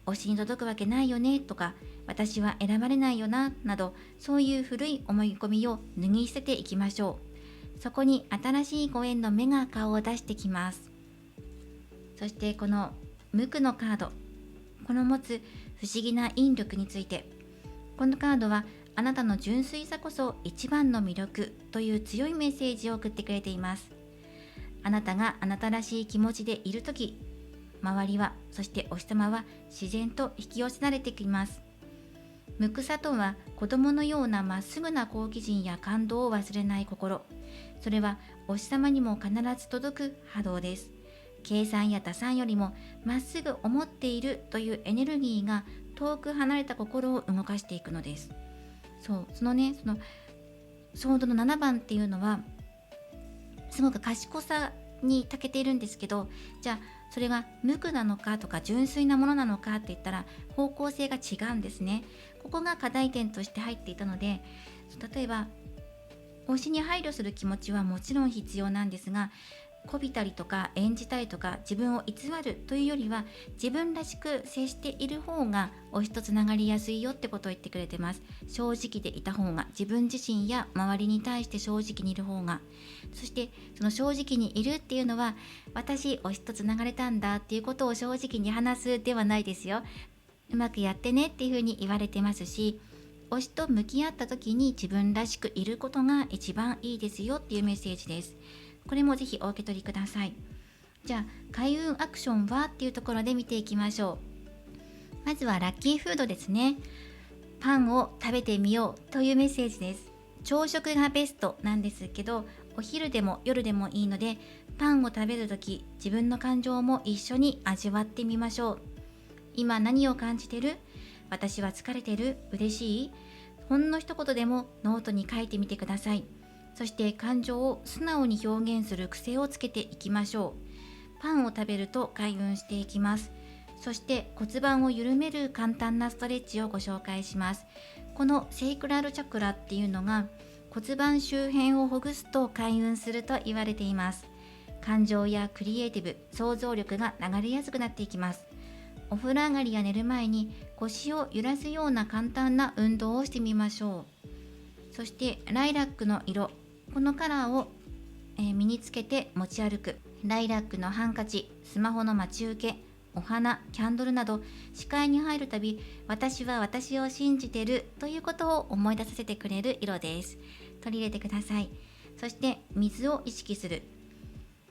推しに届くわけないよねとか、私は選ばれないよななど、そういう古い思い込みを脱ぎ捨てていきましょう。そこに新しいご縁の芽が顔を出してきます。そしてこの無垢のカード、この持つ不思議な引力について、このカードはあなたの純粋さこそ一番の魅力という強いメッセージを送ってくれています。あなたがあなたらしい気持ちでいるとき、周りは、そしてお日様は自然と引き寄せられてきます。無垢さとは子供のようなまっすぐな好奇心や感動を忘れない心。それはお日様にも必ず届く波動です。計算や打算よりもまっすぐ思っているというエネルギーが遠く離れた心を動かしていくのです。そのソードの7番っていうのはすごく賢さに長けているんですけど、じゃあそれが無垢なのかとか純粋なものなのかって言ったら方向性が違うんですね。ここが課題点として入っていたので、例えば推しに配慮する気持ちはもちろん必要なんですが、こびたりとか演じたりとか自分を偽るというよりは、自分らしく接している方が推しとつながりやすいよってことを言ってくれてます。正直でいた方が、自分自身や周りに対して正直にいる方が、そしてその正直にいるっていうのは、私推しとつながれたんだっていうことを正直に話すではないですよ。うまくやってねっていうふうに言われてますし、推しと向き合った時に自分らしくいることが一番いいですよっていうメッセージです。これもぜひお受け取りください。じゃあ開運アクションはっていうところで見ていきましょう。まずはラッキーフードですね。パンを食べてみようというメッセージです。朝食がベストなんですけど、お昼でも夜でもいいので、パンを食べるとき自分の感情も一緒に味わってみましょう。今何を感じてる？私は疲れてる？嬉しい？ほんの一言でもノートに書いてみてください。そして感情を素直に表現する癖をつけていきましょう。パンを食べると開運していきます。そして骨盤を緩める簡単なストレッチをご紹介します。このセイクラルチャクラっていうのが骨盤周辺をほぐすと開運すると言われています。感情やクリエイティブ、想像力が流れやすくなっていきます。お風呂上がりや寝る前に腰を揺らすような簡単な運動をしてみましょう。そしてライラックの色、このカラーを、身につけて持ち歩く。ライラックのハンカチ、スマホの待ち受け、お花、キャンドルなど視界に入るたび、私は私を信じてるということを思い出させてくれる色です。取り入れてください。そして水を意識する。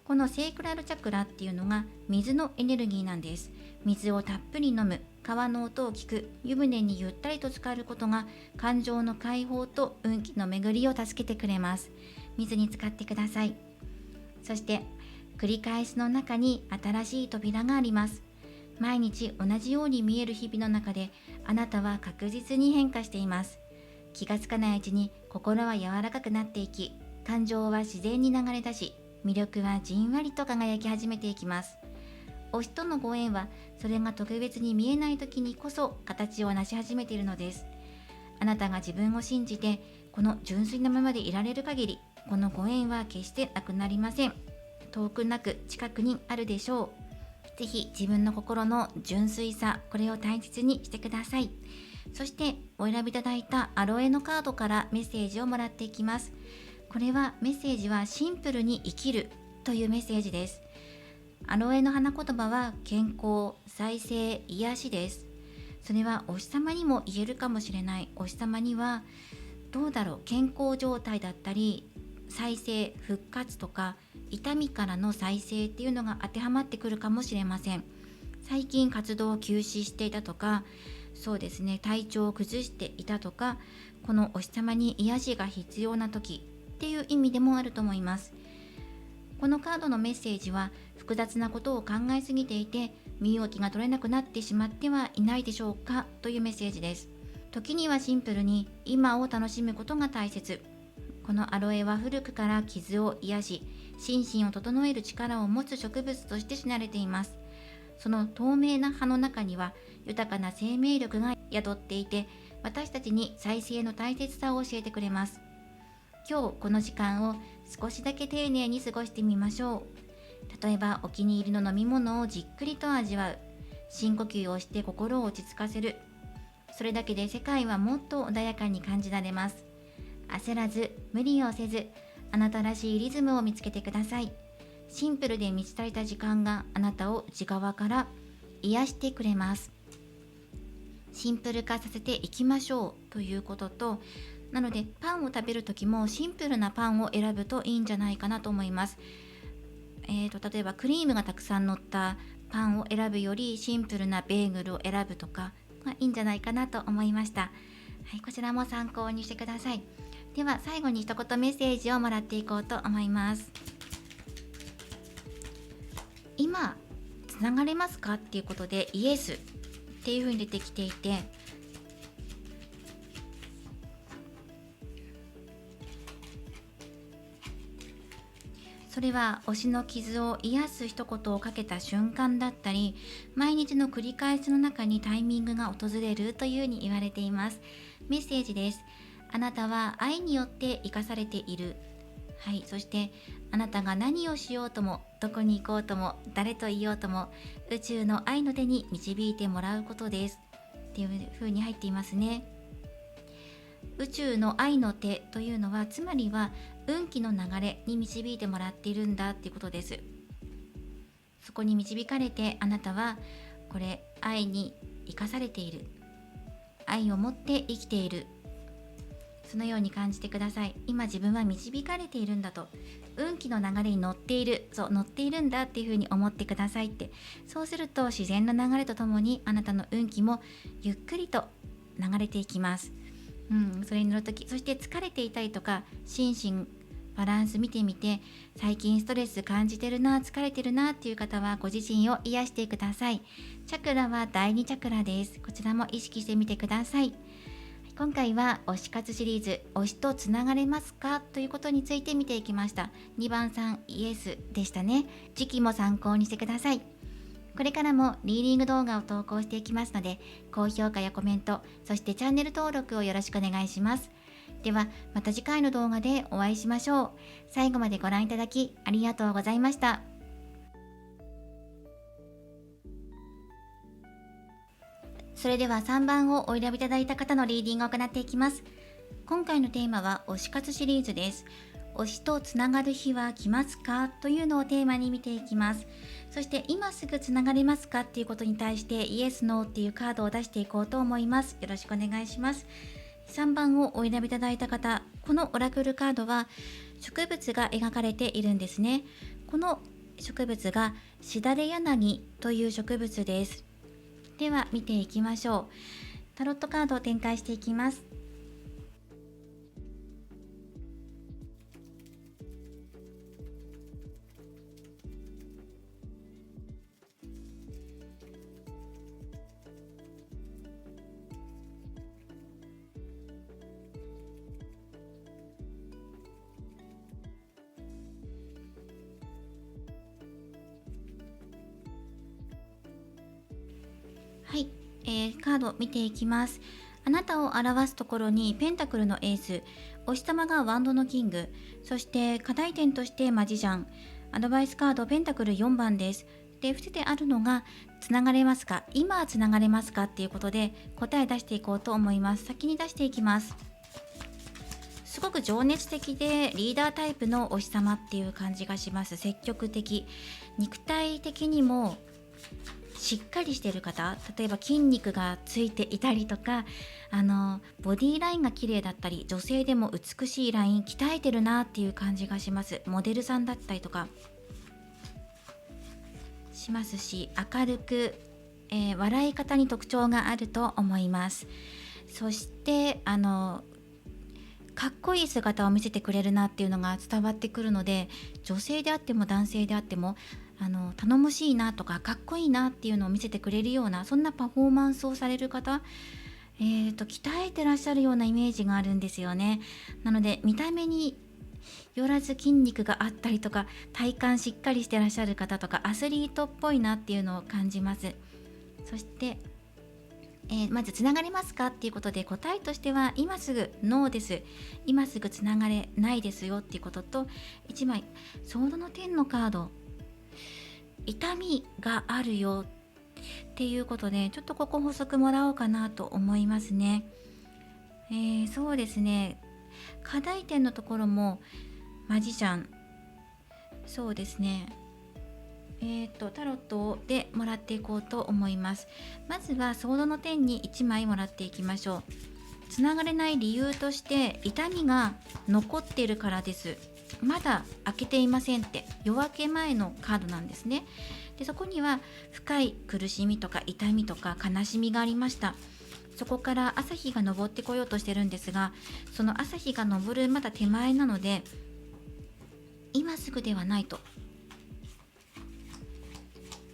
このセイクラルチャクラっていうのが水のエネルギーなんです。水をたっぷり飲む、川の音を聞く、湯船にゆったりと浸かることが感情の解放と運気の巡りを助けてくれます。水に浸かってください。そして繰り返しの中に新しい扉があります。毎日同じように見える日々の中で、あなたは確実に変化しています。気がつかないうちに心は柔らかくなっていき、感情は自然に流れ出し、魅力はじんわりと輝き始めていきます。推しとのご縁は、それが特別に見えない時にこそ形を成し始めているのです。あなたが自分を信じて、この純粋なままでいられる限り、このご縁は決してなくなりません。遠くなく近くにあるでしょう。ぜひ自分の心の純粋さ、これを大切にしてください。そしてお選びいただいたアロエのカードからメッセージをもらっていきます。これはメッセージはシンプルに生きるというメッセージです。アロエの花言葉は健康、再生、癒しです。それはお日様にも言えるかもしれない。お日様には健康状態だったり再生、復活とか痛みからの再生っていうのが当てはまってくるかもしれません。最近活動を休止していたとか、そうですね、体調を崩していたとか、このお日様に癒しが必要な時っていう意味でもあると思います。このカードのメッセージは、複雑なことを考えすぎていて身動きが取れなくなってしまってはいないでしょうかというメッセージです。時にはシンプルに今を楽しむことが大切。このアロエは古くから傷を癒し、心身を整える力を持つ植物として知られています。その透明な葉の中には豊かな生命力が宿っていて、私たちに再生の大切さを教えてくれます。今日この時間を少しだけ丁寧に過ごしてみましょう。例えばお気に入りの飲み物をじっくりと味わう。深呼吸をして心を落ち着かせる。それだけで世界はもっと穏やかに感じられます。焦らず、無理をせず、あなたらしいリズムを見つけてください。シンプルで満ち足りた時間があなたを内側から癒してくれます。シンプル化させていきましょうということと、なのでパンを食べるときもシンプルなパンを選ぶといいんじゃないかなと思います。例えばクリームがたくさん乗ったパンを選ぶよりシンプルなベーグルを選ぶとかがいいんじゃないかなと思いました。はい、こちらも参考にしてください。では最後に一言メッセージをもらっていこうと思います。今つながれますかっていうことでイエスっていう風に出てきていて、それは推しの傷を癒す一言をかけた瞬間だったり、毎日の繰り返しの中にタイミングが訪れるというふうに言われています。メッセージです。あなたは愛によって生かされている。はい、そしてあなたが何をしようとも、どこに行こうとも、誰といようとも、宇宙の愛の手に導いてもらうことですっていう風に入っていますね。宇宙の愛の手というのは、つまりは運気の流れに導いてもらっているんだっていうことです。そこに導かれて、あなたはこれ愛に生かされている、愛を持って生きている、そのように感じてください。今自分は導かれているんだと、運気の流れに乗っている、そう乗っているんだっていうふうに思ってくださいって。そうすると自然の流れとともに、あなたの運気もゆっくりと流れていきます。それに乗るとき、そして疲れていたりとか、心身バランス見てみて、最近ストレス感じてるな、疲れてるなっていう方は、ご自身を癒してください。チャクラは第2チャクラです。こちらも意識してみてください。今回は推し活シリーズ、推しとつながれますかということについて見ていきました。2番さんイエスでしたね。時期も参考にしてください。これからもリーディング動画を投稿していきますので、高評価やコメント、そしてチャンネル登録をよろしくお願いします。ではまた次回の動画でお会いしましょう。最後までご覧いただきありがとうございました。それでは3番をお選びいただいた方のリーディングを行っていきます。今回のテーマは推し活シリーズです。推しとつながる日は来ますかというのをテーマに見ていきます。そして今すぐつながれますかっていうことに対してイエス・ノーっていうカードを出していこうと思います。よろしくお願いします。3番をお選びいただいた方、このオラクルカードは植物が描かれているんですね。この植物がしだれ柳という植物です。では見ていきましょう。タロットカードを展開していきます。はい、カード見ていきます。あなたを表すところにペンタクルのエース、お日様がワンドのキング、そして課題点としてマジシャン、アドバイスカードペンタクル4番です。で、伏せてあるのがつながれますか、今つながれますかっていうことで答え出していこうと思います。先に出していきます。すごく情熱的でリーダータイプのお日様っていう感じがします。積極的、肉体的にもしっかりしている方、例えば筋肉がついていたりとか、ボディーラインが綺麗だったり、女性でも美しいライン鍛えてるなっていう感じがします。モデルさんだったりとかしますし、明るく、笑い方に特徴があると思います。そしてかっこいい姿を見せてくれるなっていうのが伝わってくるので、女性であっても男性であっても頼もしいなとかかっこいいなっていうのを見せてくれるような、そんなパフォーマンスをされる方、鍛えてらっしゃるようなイメージがあるんですよね。なので見た目によらず筋肉があったりとか、体幹しっかりしてらっしゃる方とか、アスリートっぽいなっていうのを感じます。そして、まずつながれますかっていうことで、答えとしては今すぐノーです、今すぐつながれないですよっていうことと、1枚ソードの10のカード、痛みがあるよっていうことで、ちょっとここ補足もらおうかなと思いますね。そうですね、課題点のところもマジシャン、そうですね、タロットでもらっていこうと思います。まずはソードの10に1枚もらっていきましょう。つながれない理由として、痛みが残っているからです。まだ開けていませんって、夜明け前のカードなんですね。で、そこには深い苦しみとか痛みとか悲しみがありました。そこから朝日が昇ってこようとしてるんですが、その朝日が昇るまだ手前なので、今すぐではないと。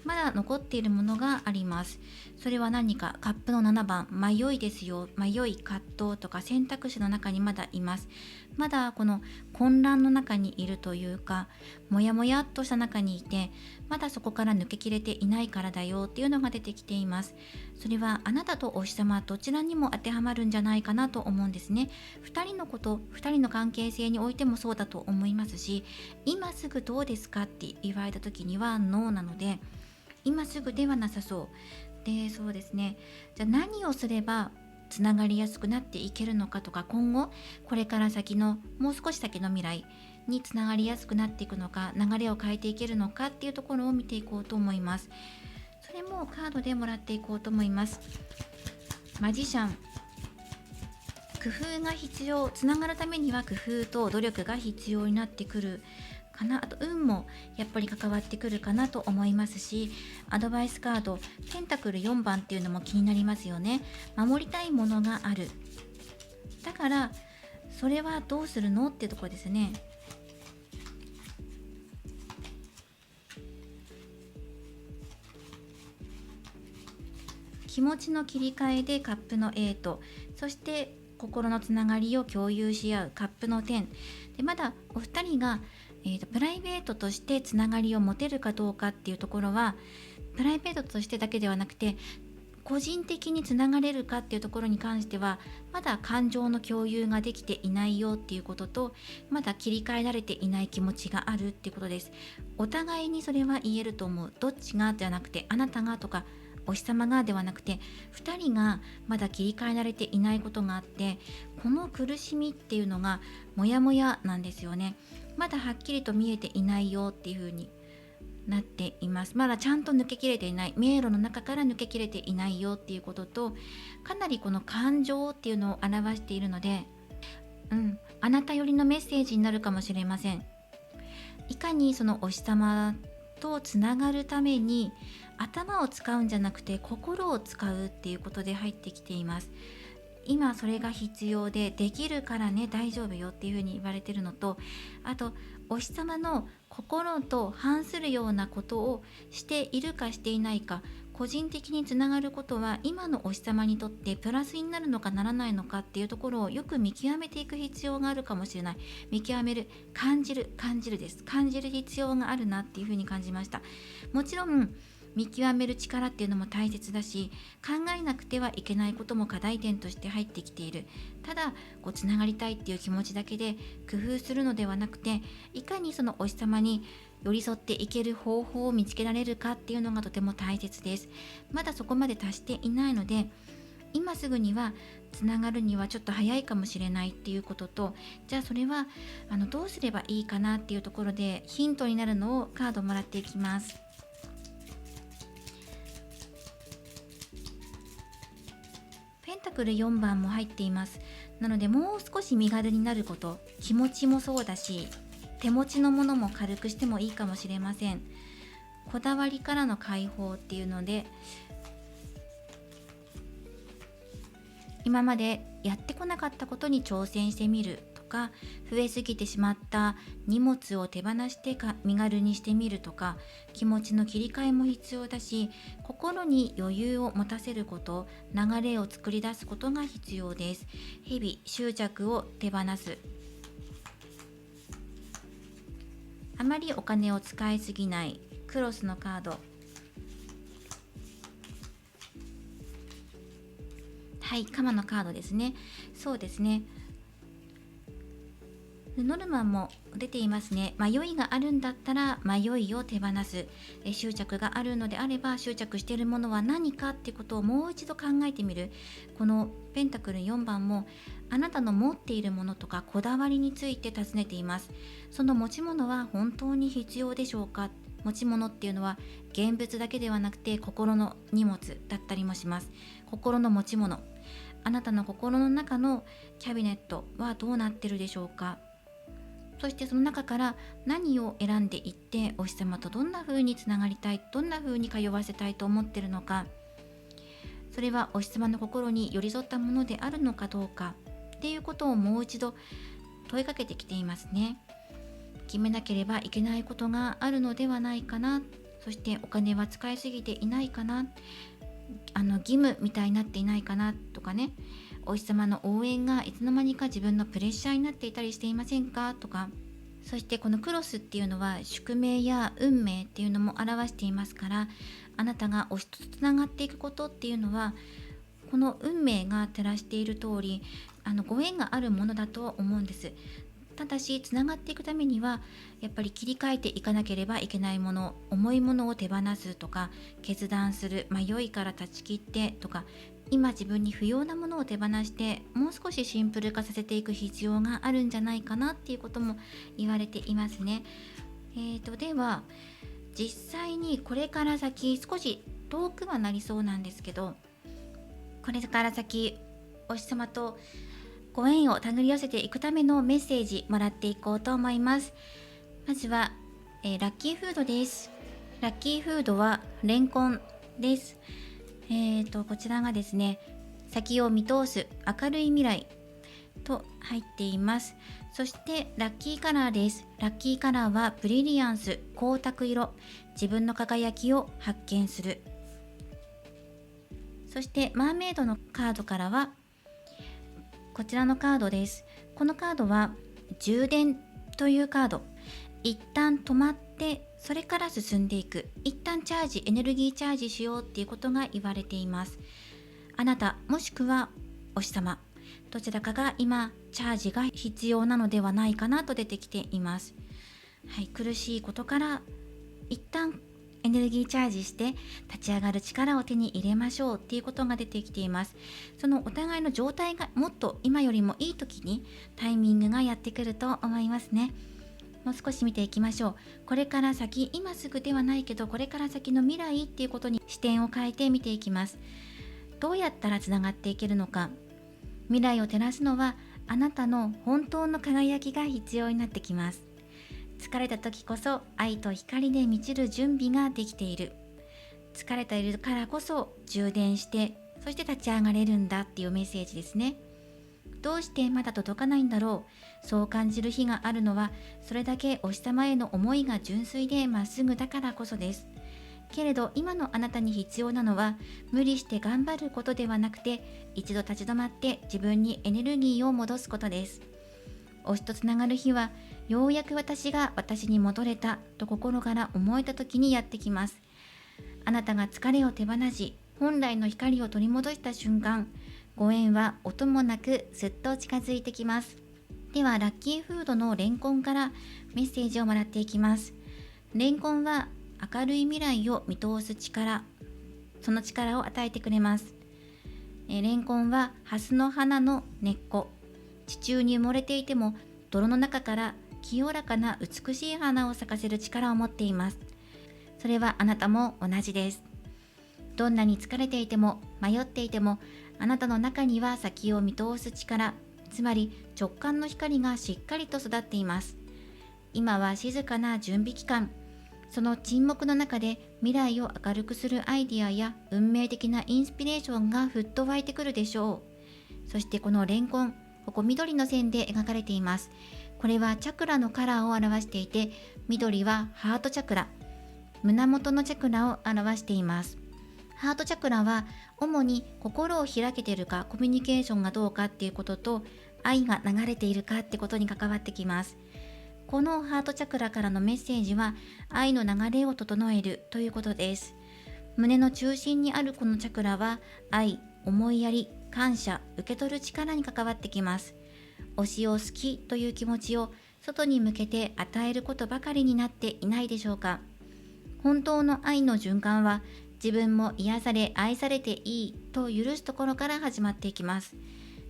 まだ残っているものがあります。それは何か、カップの7番、迷いですよ。迷い、葛藤とか選択肢の中にまだいます。まだこの混乱の中にいるというか、もやもやっとした中にいて、まだそこから抜けきれていないからだよっていうのが出てきています。それはあなたとお日様どちらにも当てはまるんじゃないかなと思うんですね。2人のこと、2人の関係性においてもそうだと思いますし、今すぐどうですかって言われた時にはノーなので、今すぐではなさそうで、そうですね。じゃあ何をすればつながりやすくなっていけるのかとか、今後これから先のもう少し先の未来につながりやすくなっていくのか、流れを変えていけるのかっていうところを見ていこうと思います。それもカードでもらっていこうと思います。マジシャン、工夫が必要、つながるためには工夫と努力が必要になってくるかな。あと運もやっぱり関わってくるかなと思いますし、アドバイスカードペンタクル4番っていうのも気になりますよね。守りたいものがある、だからそれはどうするのっていうところですね。気持ちの切り替えでカップの8、そして心のつながりを共有し合うカップの10で、まだお二人が、プライベートとしてつながりを持てるかどうかっていうところは、プライベートとしてだけではなくて個人的につながれるかっていうところに関しては、まだ感情の共有ができていないよっていうことと、まだ切り替えられていない気持ちがあるっていうことです。お互いにそれは言えると思う。どっちがじゃなくて、あなたがとかお日様がではなくて、2人がまだ切り替えられていないことがあって、この苦しみっていうのがモヤモヤなんですよね。まだはっきりと見えていないよっていう風になっています。まだちゃんと抜けきれていない、迷路の中から抜けきれていないよっていうことと、かなりこの感情っていうのを表しているので、あなた寄りのメッセージになるかもしれません。いかにそのお日様とつながるために頭を使うんじゃなくて心を使うっていうことで入ってきています。今それが必要で、できるからね、大丈夫よっていうふうに言われてるのと、あとお日様の心と反するようなことをしているかしていないか、個人的につながることは今のお日様にとってプラスになるのかならないのかっていうところをよく見極めていく必要があるかもしれない。見極める、感じるです。感じる必要があるなっていうふうに感じました。もちろん見極める力っていうのも大切だし、考えなくてはいけないことも課題点として入ってきている。ただつながりたいっていう気持ちだけで工夫するのではなくて、いかにそのお日様に寄り添っていける方法を見つけられるかっていうのがとても大切です。まだそこまで達していないので、今すぐにはつながるにはちょっと早いかもしれないっていうことと、じゃあそれはどうすればいいかなっていうところでヒントになるのをカードもらっていきます。ペンタクル4番も入っています。なのでもう少し身軽になること、気持ちもそうだし、手持ちのものも軽くしてもいいかもしれません。こだわりからの解放っていうので、今までやってこなかったことに挑戦してみるとか、増えすぎてしまった荷物を手放して身軽にしてみるとか、気持ちの切り替えも必要だし、心に余裕を持たせること、流れを作り出すことが必要です。日々執着を手放す、あまりお金を使いすぎない、クロスのカード、はい、カマのカードですね。そうですね。ノルマンも出ていますね。迷いがあるんだったら迷いを手放す。執着があるのであれば、執着しているものは何かっていうことをもう一度考えてみる。このペンタクル4番もあなたの持っているものとかこだわりについて尋ねています。その持ち物は本当に必要でしょうか。持ち物っていうのは現物だけではなくて心の荷物だったりもします。心の持ち物、あなたの心の中のキャビネットはどうなってるでしょうか。そしてその中から何を選んでいって、お日様とどんな風につながりたい、どんな風に通わせたいと思っているのか、それはお日様の心に寄り添ったものであるのかどうかっていうことをもう一度問いかけてきていますね。決めなければいけないことがあるのではないかな。そしてお金は使いすぎていないかな、義務みたいになっていないかなとかね、お日様の応援がいつの間にか自分のプレッシャーになっていたりしていませんかとか。そしてこのクロスっていうのは宿命や運命っていうのも表していますから、あなたが推しとつながっていくことっていうのはこの運命が照らしている通り、ご縁があるものだと思うんです。ただしつながっていくためにはやっぱり切り替えていかなければいけないもの、重いものを手放すとか、決断する、迷いから断ち切ってとか、今自分に不要なものを手放してもう少しシンプル化させていく必要があるんじゃないかなっていうことも言われていますね。では実際にこれから先、少し遠くはなりそうなんですけど、これから先お日様とご縁を手繰り寄せていくためのメッセージもらっていこうと思います。まずは、ラッキーフードです。ラッキーフードはレンコンです。こちらがですね、先を見通す明るい未来と入っています。そしてラッキーカラーです。ラッキーカラーはブリリアンス、光沢色、自分の輝きを発見する。そしてマーメイドのカードからはこちらのカードです。このカードは充電というカード。一旦止まってそれから進んでいく、一旦チャージ、エネルギーチャージしようっていうことが言われています。あなたもしくはお日様、どちらかが今チャージが必要なのではないかなと出てきています。はい、苦しいことから一旦エネルギーチャージして立ち上がる力を手に入れましょうっていうことが出てきています。そのお互いの状態がもっと今よりもいい時にタイミングがやってくると思いますね。もう少し見ていきましょう。これから先、今すぐではないけどこれから先の未来っていうことに視点を変えて見ていきます。どうやったらつながっていけるのか。未来を照らすのはあなたの本当の輝きが必要になってきます。疲れた時こそ愛と光で満ちる準備ができている。疲れているからこそ充電して、そして立ち上がれるんだっていうメッセージですね。どうしてまだ届かないんだろう、そう感じる日があるのはそれだけお日様への思いが純粋でまっすぐだからこそです。けれど今のあなたに必要なのは無理して頑張ることではなくて、一度立ち止まって自分にエネルギーを戻すことです。推しとつながる日はようやく私が私に戻れたと心から思えた時にやってきます。あなたが疲れを手放し本来の光を取り戻した瞬間、ご縁は音もなくすっと近づいてきます。ではラッキーフードのレンコンからメッセージをもらっていきます。レンコンは明るい未来を見通す力、その力を与えてくれます。レンコンはハスの花の根っこ、地中に埋もれていても泥の中から清らかな美しい花を咲かせる力を持っています。それはあなたも同じです。どんなに疲れていても迷っていても、あなたの中には先を見通す力、つまり直感の光がしっかりと育っています。今は静かな準備期間、その沈黙の中で未来を明るくするアイディアや運命的なインスピレーションがふっと湧いてくるでしょう。そしてこのレンコン、ここ緑の線で描かれています。これはチャクラのカラーを表していて、緑はハートチャクラ、胸元のチャクラを表しています。ハートチャクラは主に心を開けているか、コミュニケーションがどうかっていうことと、愛が流れているかってことに関わってきます。このハートチャクラからのメッセージは愛の流れを整えるということです。胸の中心にあるこのチャクラは愛、思いやり、感謝、受け取る力に関わってきます。推しを好きという気持ちを外に向けて与えることばかりになっていないでしょうか。本当の愛の循環は自分も癒され愛されていいと許すところから始まっていきます。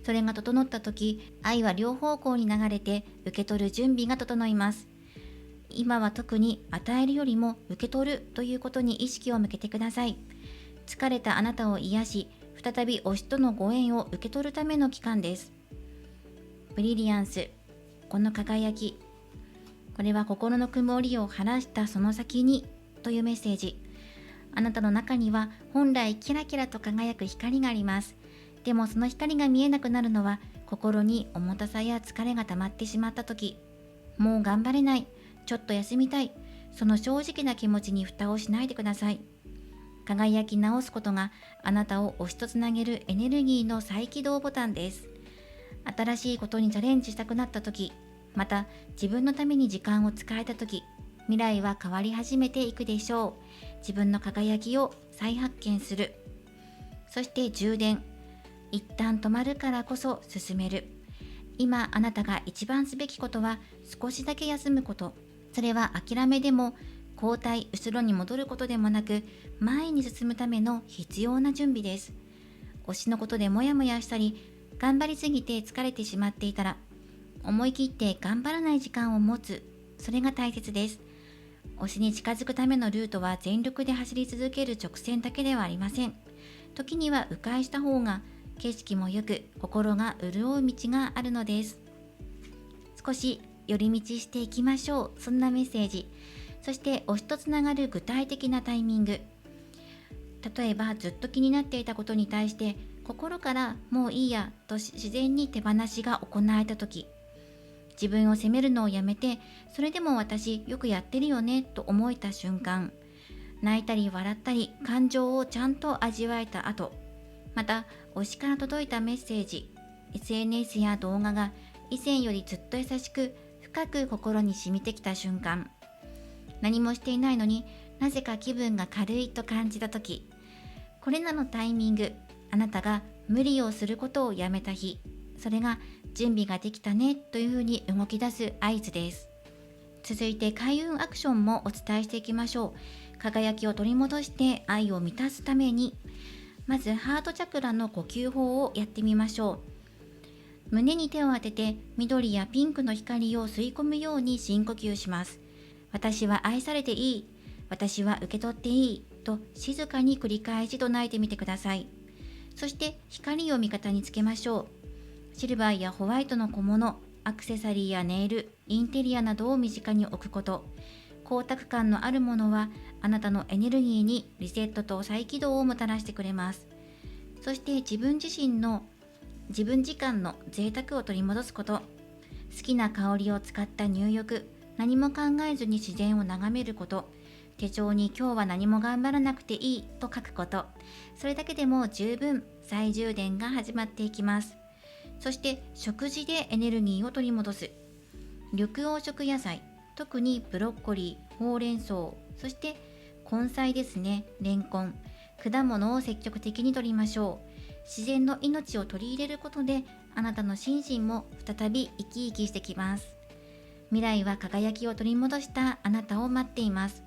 それが整った時、愛は両方向に流れて受け取る準備が整います。今は特に与えるよりも受け取るということに意識を向けてください。疲れたあなたを癒し、再び推しとのご縁を受け取るための期間です。ブリリアンス、この輝き、これは心の曇りを晴らしたその先にというメッセージ。あなたの中には本来キラキラと輝く光があります。でもその光が見えなくなるのは心に重たさや疲れが溜まってしまった時、もう頑張れない、ちょっと休みたい、その正直な気持ちに蓋をしないでください。輝き直すことがあなたを推しとつなげるエネルギーの再起動ボタンです。新しいことにチャレンジしたくなった時、また自分のために時間を使えた時、未来は変わり始めていくでしょう。自分の輝きを再発見する。そして充電。一旦止まるからこそ進める。今あなたが一番すべきことは少しだけ休むこと。それは諦めでも後退、後ろに戻ることでもなく、前に進むための必要な準備です。推しのことでモヤモヤしたり、頑張りすぎて疲れてしまっていたら、思い切って頑張らない時間を持つ。それが大切です。推しに近づくためのルートは全力で走り続ける直線だけではありません。時には迂回した方が景色もよく心が潤う道があるのです。少し寄り道していきましょう。そんなメッセージ。そして推しとつながる具体的なタイミング。例えばずっと気になっていたことに対して心からもういいやと自然に手放しが行われた時、自分を責めるのをやめて、それでも私よくやってるよねと思えた瞬間、泣いたり笑ったり感情をちゃんと味わえた後、また推しから届いたメッセージ、 SNS や動画が以前よりずっと優しく深く心に染みてきた瞬間、何もしていないのになぜか気分が軽いと感じた時、これらのタイミング、あなたが無理をすることをやめた日、それが準備ができたねというふうに動き出す合図です。続いて開運アクションもお伝えしていきましょう。輝きを取り戻して愛を満たすために、まずハートチャクラの呼吸法をやってみましょう。胸に手を当てて緑やピンクの光を吸い込むように深呼吸します。私は愛されていい、私は受け取っていいと静かに繰り返し唱えてみてください。そして光を味方につけましょう。シルバーやホワイトの小物、アクセサリーやネイル、インテリアなどを身近に置くこと。光沢感のあるものはあなたのエネルギーにリセットと再起動をもたらしてくれます。そして自分時間の贅沢を取り戻すこと。好きな香りを使った入浴、何も考えずに自然を眺めること。手帳に今日は何も頑張らなくていいと書くこと。それだけでも十分再充電が始まっていきます。そして食事でエネルギーを取り戻す。緑黄色野菜、特にブロッコリー、ほうれん草、そして根菜ですね、レンコン、果物を積極的に摂りましょう。自然の命を取り入れることであなたの心身も再び生き生きしてきます。未来は輝きを取り戻したあなたを待っています。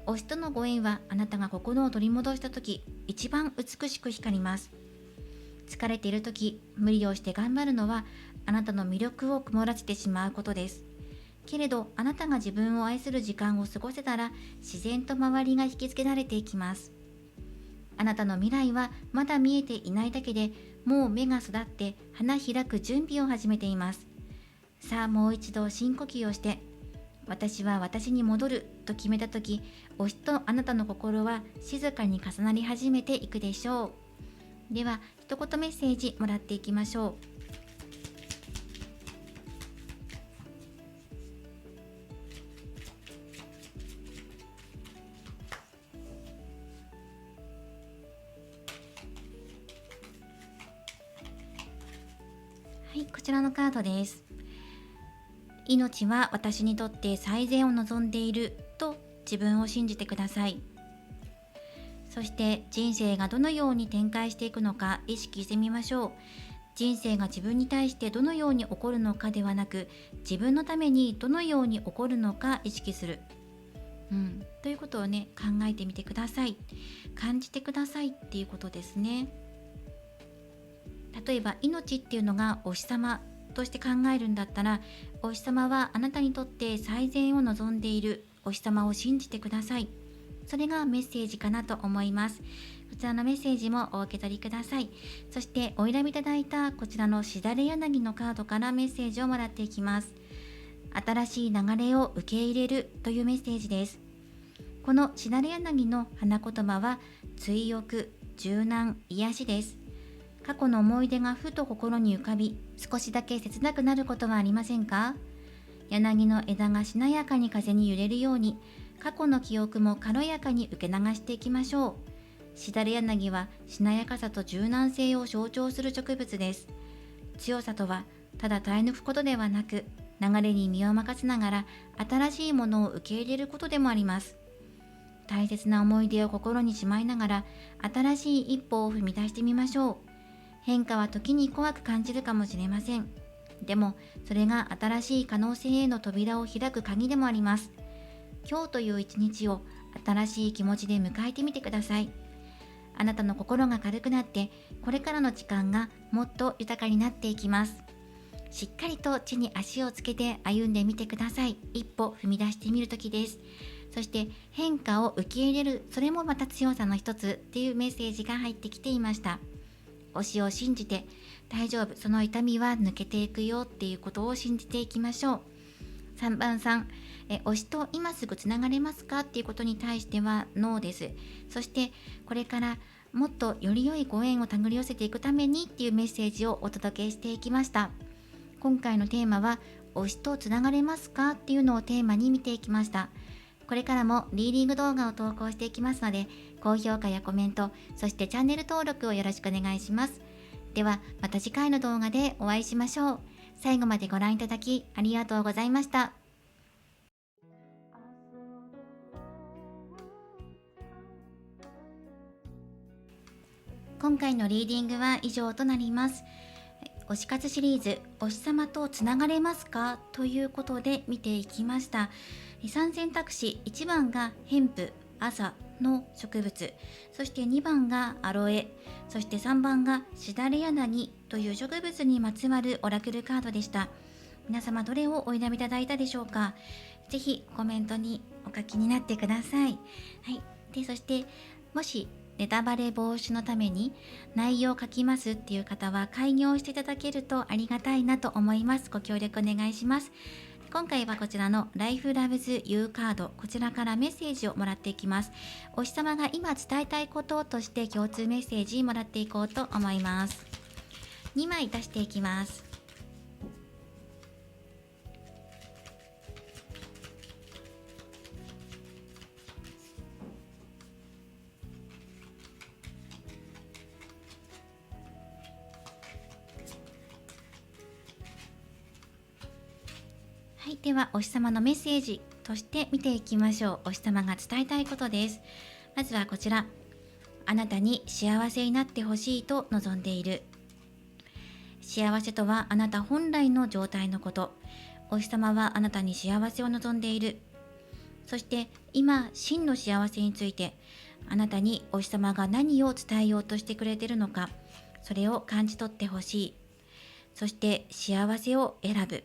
推しとのご縁はあなたが心を取り戻した時、一番美しく光ります。疲れている時、無理をして頑張るのはあなたの魅力を曇らせてしまうことです。けれどあなたが自分を愛する時間を過ごせたら、自然と周りが引きつけられていきます。あなたの未来はまだ見えていないだけで、もう芽が育って花開く準備を始めています。さあもう一度深呼吸をして、私は私に戻ると決めたとき、推しとあなたの心は静かに重なり始めていくでしょう。では一言メッセージもらっていきましょう。はい、こちらのカードです。命は私にとって最善を望んでいると自分を信じてください。そして人生がどのように展開していくのか意識してみましょう。人生が自分に対してどのように起こるのかではなく、自分のためにどのように起こるのか意識する。ということをね、考えてみてください。感じてくださいっていうことですね。例えば命っていうのがお日様として考えるんだったら、お日様はあなたにとって最善を望んでいる。お日様を信じてください。それがメッセージかなと思います。こちらのメッセージもお受け取りください。そしてお選びいただいたこちらのしだれ柳のカードからメッセージをもらっていきます。新しい流れを受け入れるというメッセージです。このしだれ柳の花言葉は追憶、柔軟、癒しです。過去の思い出がふと心に浮かび、少しだけ切なくなることはありませんか？柳の枝がしなやかに風に揺れるように、過去の記憶も軽やかに受け流していきましょう。しだれ柳はしなやかさと柔軟性を象徴する植物です。強さとはただ耐え抜くことではなく、流れに身を任せながら新しいものを受け入れることでもあります。大切な思い出を心にしまいながら新しい一歩を踏み出してみましょう。変化は時に怖く感じるかもしれません。でもそれが新しい可能性への扉を開く鍵でもあります。今日という一日を新しい気持ちで迎えてみてください。あなたの心が軽くなって、これからの時間がもっと豊かになっていきます。しっかりと地に足をつけて歩んでみてください。一歩踏み出してみる時です。そして変化を受け入れる、それもまた強さの一つっていうメッセージが入ってきていました。推しを信じて、大丈夫、その痛みは抜けていくよっていうことを信じていきましょう。3番さん、推しと今すぐつながれますかっていうことに対してはノーです。そしてこれからもっとより良いご縁を手繰り寄せていくためにっていうメッセージをお届けしていきました。今回のテーマは推しとつながれますかっていうのをテーマに見ていきました。これからもリーディング動画を投稿していきますので、高評価やコメント、そしてチャンネル登録をよろしくお願いします。ではまた次回の動画でお会いしましょう。最後までご覧いただきありがとうございました。今回のリーディングは以上となります。推し活シリーズ、推し様とつながれますかということで見ていきました。3選択肢、1番がヘンプ、朝の植物、そして2番がアロエ、そして3番がしだれ柳という植物にまつわるオラクルカードでした。皆様どれをお選びいただいたでしょうか。ぜひコメントにお書きになってください。はい。で、そしてもしネタバレ防止のために内容を書きますっていう方は開業していただけるとありがたいなと思います。ご協力お願いします。今回はこちらの Life Loves You カード、こちらからメッセージをもらっていきます。お日様が今伝えたいこととして共通メッセージもらっていこうと思います。2枚出していきます。はい、ではお日様のメッセージとして見ていきましょう。お日様が伝えたいことです。まずはこちら。あなたに幸せになってほしいと望んでいる。幸せとはあなた本来の状態のこと。お日様はあなたに幸せを望んでいる。そして今真の幸せについて、あなたにお日様が何を伝えようとしてくれているのか、それを感じ取ってほしい。そして幸せを選ぶ。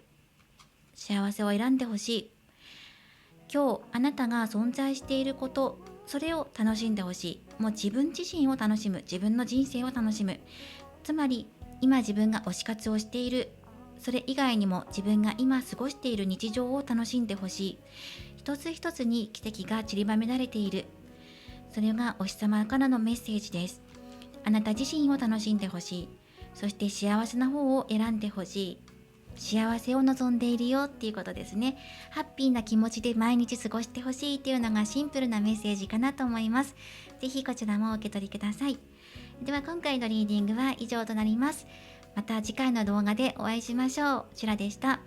幸せを選んでほしい。今日あなたが存在していること、それを楽しんでほしい。もう自分自身を楽しむ、自分の人生を楽しむ。つまり今自分が推し活をしている、それ以外にも自分が今過ごしている日常を楽しんでほしい。一つ一つに奇跡が散りばめられている。それがお日様からのメッセージです。あなた自身を楽しんでほしい。そして幸せな方を選んでほしい。幸せを望んでいるよっていうことですね。ハッピーな気持ちで毎日過ごしてほしいっていうのがシンプルなメッセージかなと思います。ぜひこちらもお受け取りください。では今回のリーディングは以上となります。また次回の動画でお会いしましょう。シュラでした。